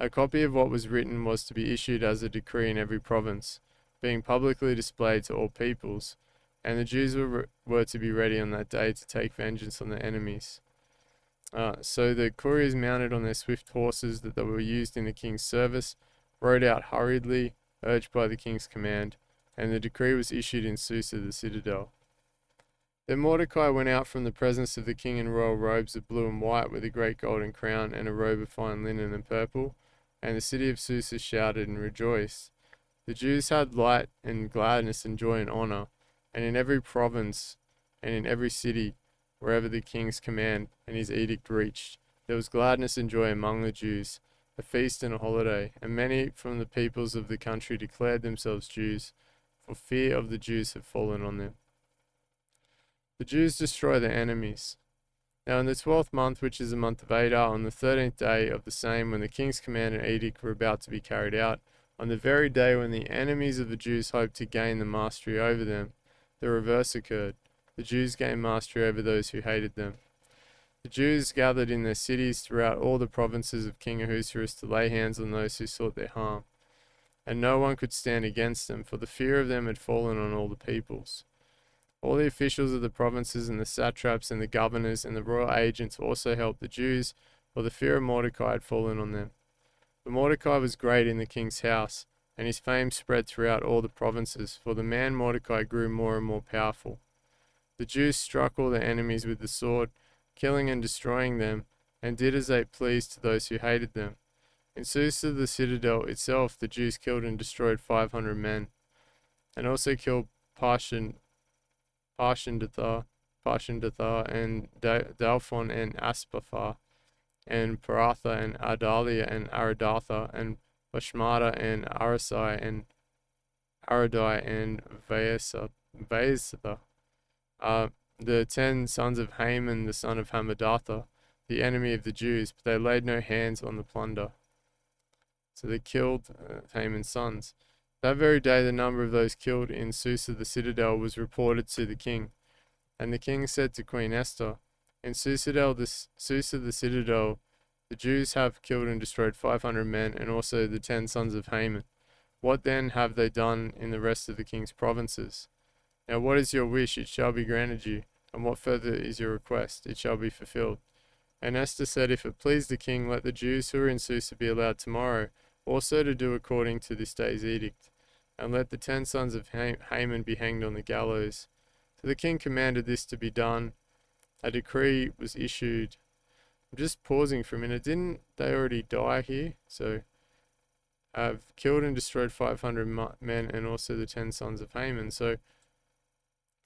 B: a copy of what was written was to be issued as a decree in every province, being publicly displayed to all peoples, and the Jews were to be ready on that day to take vengeance on their enemies. So the couriers, mounted on their swift horses that were used in the king's service, rode out hurriedly, urged by the king's command, and the decree was issued in Susa, the citadel. Then Mordecai went out from the presence of the king in royal robes of blue and white, with a great golden crown and a robe of fine linen and purple, and the city of Susa shouted and rejoiced. The Jews had light and gladness and joy and honor, and in every province and in every city, wherever the king's command and his edict reached, there was gladness and joy among the Jews, a feast and a holiday, and many from the peoples of the country declared themselves Jews, for fear of the Jews had fallen on them. The Jews destroy their enemies. Now in the 12th month, which is the month of Adar, on the 13th day of the same, when the king's command and edict were about to be carried out, on the very day when the enemies of the Jews hoped to gain the mastery over them, the reverse occurred. The Jews gained mastery over those who hated them. The Jews gathered in their cities throughout all the provinces of King Ahasuerus to lay hands on those who sought their harm, and no one could stand against them, for the fear of them had fallen on all the peoples. All the officials of the provinces and the satraps and the governors and the royal agents also helped the Jews, for the fear of Mordecai had fallen on them. But Mordecai was great in the king's house, and his fame spread throughout all the provinces, for the man Mordecai grew more and more powerful. The Jews struck all their enemies with the sword, killing and destroying them, and did as they pleased to those who hated them. In Susa, the citadel itself, the Jews killed and destroyed 500 men, and also killed Parshandathar, and Dalphon and Aspathar, and Paratha and Adalia and Aradatha, and Bashmata and Arasai and Aradai and Vaesatha. The 10 sons of Haman, the son of Hamadatha, the enemy of the Jews, but they laid no hands on the plunder. So they killed Haman's sons. That very day, the number of those killed in Susa the citadel was reported to the king. And the king said to Queen Esther, in Susa the citadel, the Jews have killed and destroyed 500 men, and also the 10 sons of Haman. What then have they done in the rest of the king's provinces? Now what is your wish? It shall be granted you. And what further is your request? It shall be fulfilled. And Esther said, if it please the king, let the Jews who are in Susa be allowed tomorrow also to do according to this day's edict, and let the 10 sons of Haman be hanged on the gallows. So the king commanded this to be done. A decree was issued. I'm just pausing for a minute. Didn't they already die here? So have killed and destroyed 500 men and also the 10 sons of Haman. So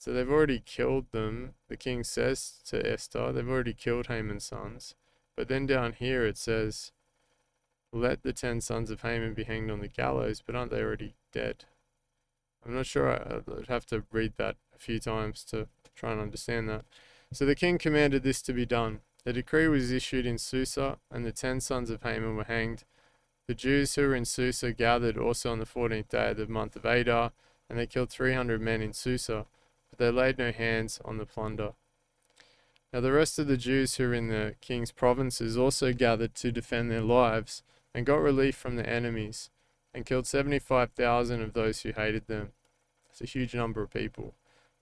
B: they've already killed them. The king says to Esther, they've already killed Haman's sons. But then down here it says, let the 10 sons of Haman be hanged on the gallows, but aren't they already dead? I'm not sure. I'd have to read that a few times to try and understand that. So the king commanded this to be done. The decree was issued in Susa, and the 10 sons of Haman were hanged. The Jews who were in Susa gathered also on the 14th day of the month of Adar, and they killed 300 men in Susa, but they laid no hands on the plunder. Now the rest of the Jews who were in the king's provinces also gathered to defend their lives, and got relief from their enemies, and killed 75,000 of those who hated them. It's a huge number of people.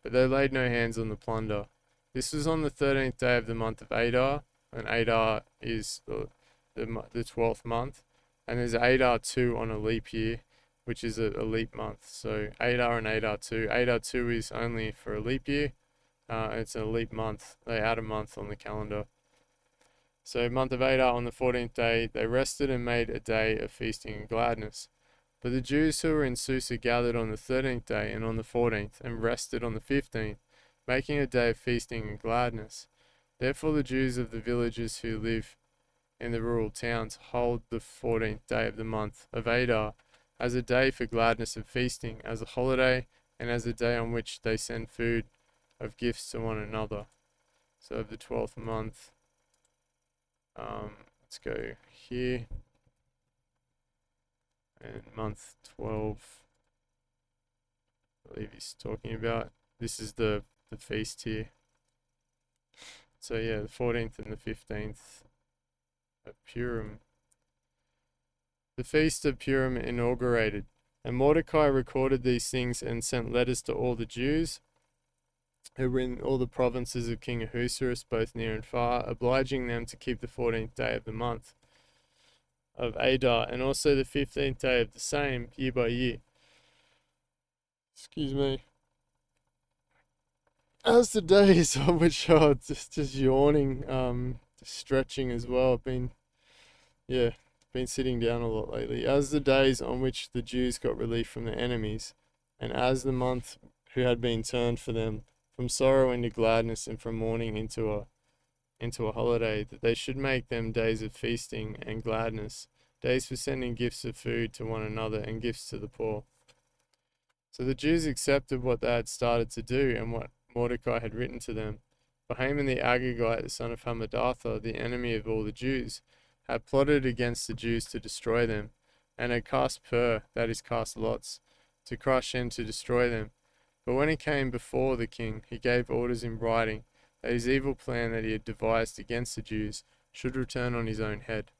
B: But they laid no hands on the plunder. This was on the 13th day of the month of Adar, and Adar is the 12th month, and there's Adar 2 on a leap year, which is a leap month. So Adar and Adar 2. Adar 2 is only for a leap year. It's a leap month. They add a month on the calendar. So month of Adar, on the 14th day, they rested and made a day of feasting and gladness. But the Jews who were in Susa gathered on the 13th day and on the 14th, and rested on the 15th, making a day of feasting and gladness. Therefore the Jews of the villages who live in the rural towns hold the 14th day of the month of Adar as a day for gladness and feasting, as a holiday, and as a day on which they send food of gifts to one another. So of the 12th month, let's go here, and month 12, I believe he's talking about. This is the feast here. So yeah, the 14th and the 15th of Purim. The feast of Purim inaugurated, and Mordecai recorded these things and sent letters to all the Jews who were in all the provinces of King Ahasuerus, both near and far, obliging them to keep the 14th day of the month of Adar, and also the 15th day of the same, year by year. Excuse me. As the days on which just yawning, just stretching as well. Been sitting down a lot lately. As the days on which the Jews got relief from their enemies, and as the month who had been turned for them from sorrow into gladness, and from mourning into a holiday, that they should make them days of feasting and gladness, days for sending gifts of food to one another and gifts to the poor. So the Jews accepted what they had started to do and what Mordecai had written to them. For Haman the Agagite, the son of Hamadatha, the enemy of all the Jews, had plotted against the Jews to destroy them, and had cast that is, cast lots, to crush and to destroy them. But when he came before the king, he gave orders in writing that his evil plan that he had devised against the Jews should return on his own head,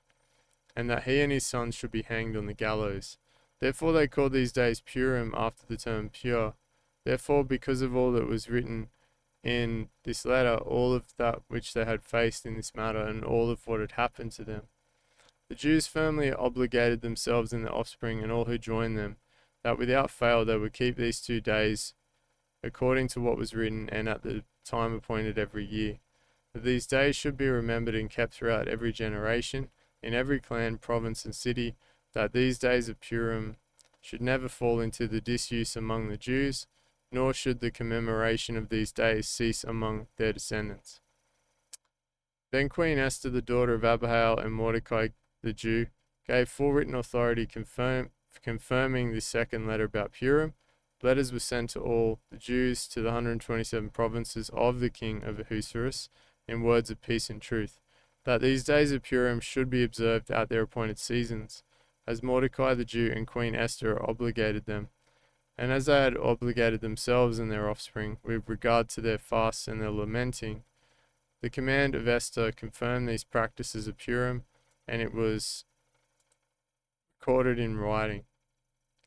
B: and that he and his sons should be hanged on the gallows. Therefore they called these days Purim, after the term pure, Therefore, because of all that was written in this letter, all of that which they had faced in this matter, and all of what had happened to them, the Jews firmly obligated themselves and their offspring and all who joined them, that without fail they would keep these 2 days according to what was written and at the time appointed every year. That these days should be remembered and kept throughout every generation, in every clan, province, and city, that these days of Purim should never fall into the disuse among the Jews, nor should the commemoration of these days cease among their descendants. Then Queen Esther, the daughter of Abihail, and Mordecai the Jew, gave full written authority confirming the second letter about Purim. Letters were sent to all the Jews to the 127 provinces of the king of Ahasuerus in words of peace and truth, that these days of Purim should be observed at their appointed seasons, as Mordecai the Jew and Queen Esther obligated them, and as they had obligated themselves and their offspring with regard to their fasts and their lamenting. The command of Esther confirmed these practices of Purim, and it was recorded in writing.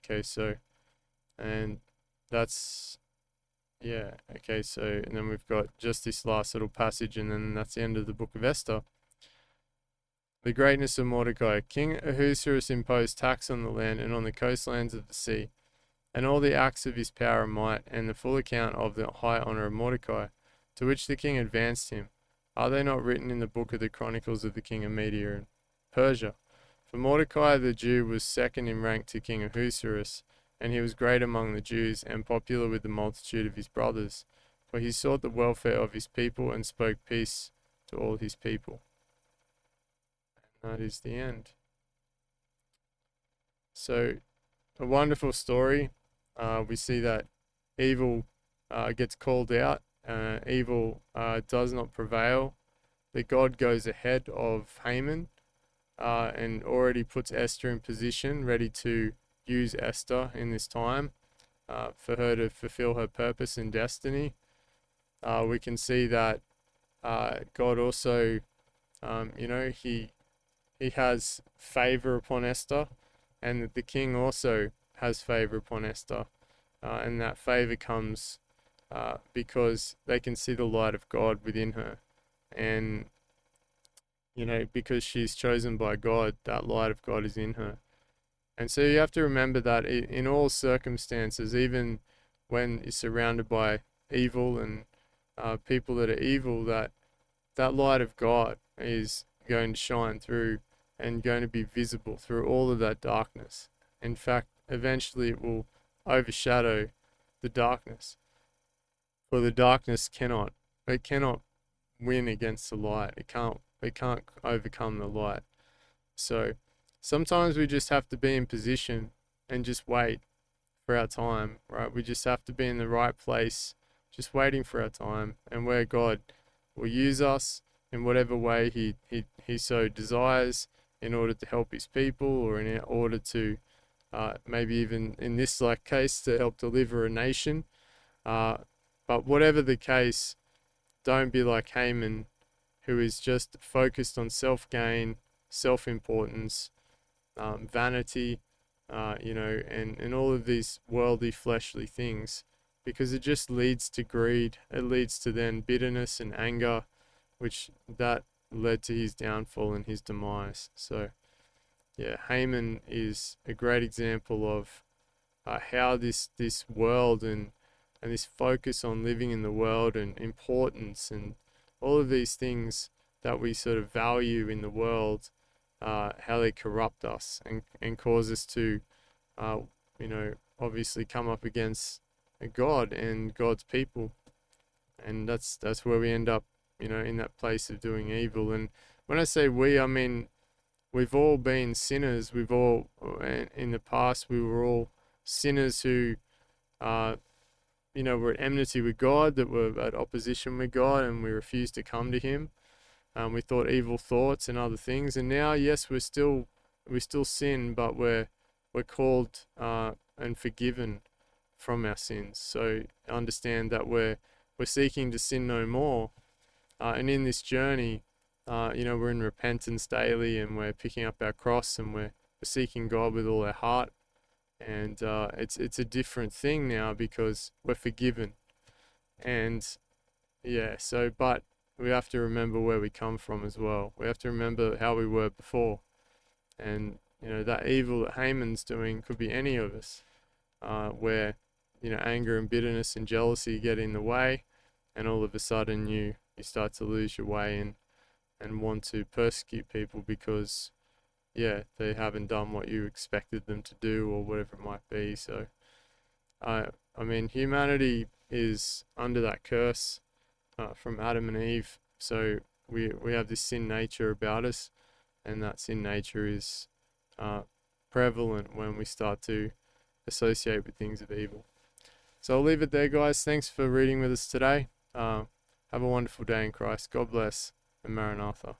B: Okay, so, and that's, yeah, okay, so, and then we've got just this last little passage, and then that's the end of the book of Esther. The greatness of Mordecai. King Ahasuerus imposed tax on the land and on the coastlands of the sea, and all the acts of his power and might, and the full account of the high honor of Mordecai, to which the king advanced him. Are they not written in the book of the Chronicles of the king of Media and Persia? For Mordecai the Jew was second in rank to King Ahasuerus, and he was great among the Jews, and popular with the multitude of his brothers, for he sought the welfare of his people and spoke peace to all his people. And that is the end. So, a wonderful story. We see that evil gets called out, evil does not prevail, that God goes ahead of Haman and already puts Esther in position, ready to use Esther in this time for her to fulfill her purpose and destiny. We can see that God also, he has favor upon Esther, and that the king also has favor upon Esther, and that favor comes because they can see the light of God within her, and because she's chosen by God, that light of God is in her. And so you have to remember that in all circumstances, even when you're surrounded by evil and people that are evil, that light of God is going to shine through and going to be visible through all of that darkness. In fact, eventually it will overshadow the darkness. For the darkness cannot win against the light. It can't overcome the light. So sometimes we just have to be in position and just wait for our time, right? We just have to be in the right place, just waiting for our time, and where God will use us in whatever way he so desires, in order to help his people, or in order to maybe even in this case to help deliver a nation. But whatever the case, don't be like Haman, who is just focused on self-gain, self-importance, vanity, and all of these worldly, fleshly things, because it just leads to greed. It leads to then bitterness and anger, which that led to his downfall and his demise. So, yeah, Haman is a great example of how this world and this focus on living in the world and importance and all of these things that we sort of value in the world, how they corrupt us and cause us to, obviously come up against God and God's people. And that's where we end up, in that place of doing evil. And when I say we, I mean, we've all been sinners. We've all, in the past, we were all sinners who, were at enmity with God, that were at opposition with God, and we refused to come to him. We thought evil thoughts and other things. And now, yes, we still sin, but we're called and forgiven from our sins. So understand that we're seeking to sin no more. And in this journey, we're in repentance daily, and we're picking up our cross, and we're seeking God with all our heart. And it's a different thing now because we're forgiven. And yeah, so but we have to remember where we come from as well. We have to remember how we were before. And that evil that Haman's doing could be any of us, where anger and bitterness and jealousy get in the way, and all of a sudden you start to lose your way and want to persecute people because they haven't done what you expected them to do or whatever it might be. So I mean, humanity is under that curse from Adam and Eve. So we have this sin nature about us, and that sin nature is prevalent when we start to associate with things of evil. So I'll leave it there, guys. Thanks for reading with us today. Have a wonderful day in Christ. God bless, and Maranatha.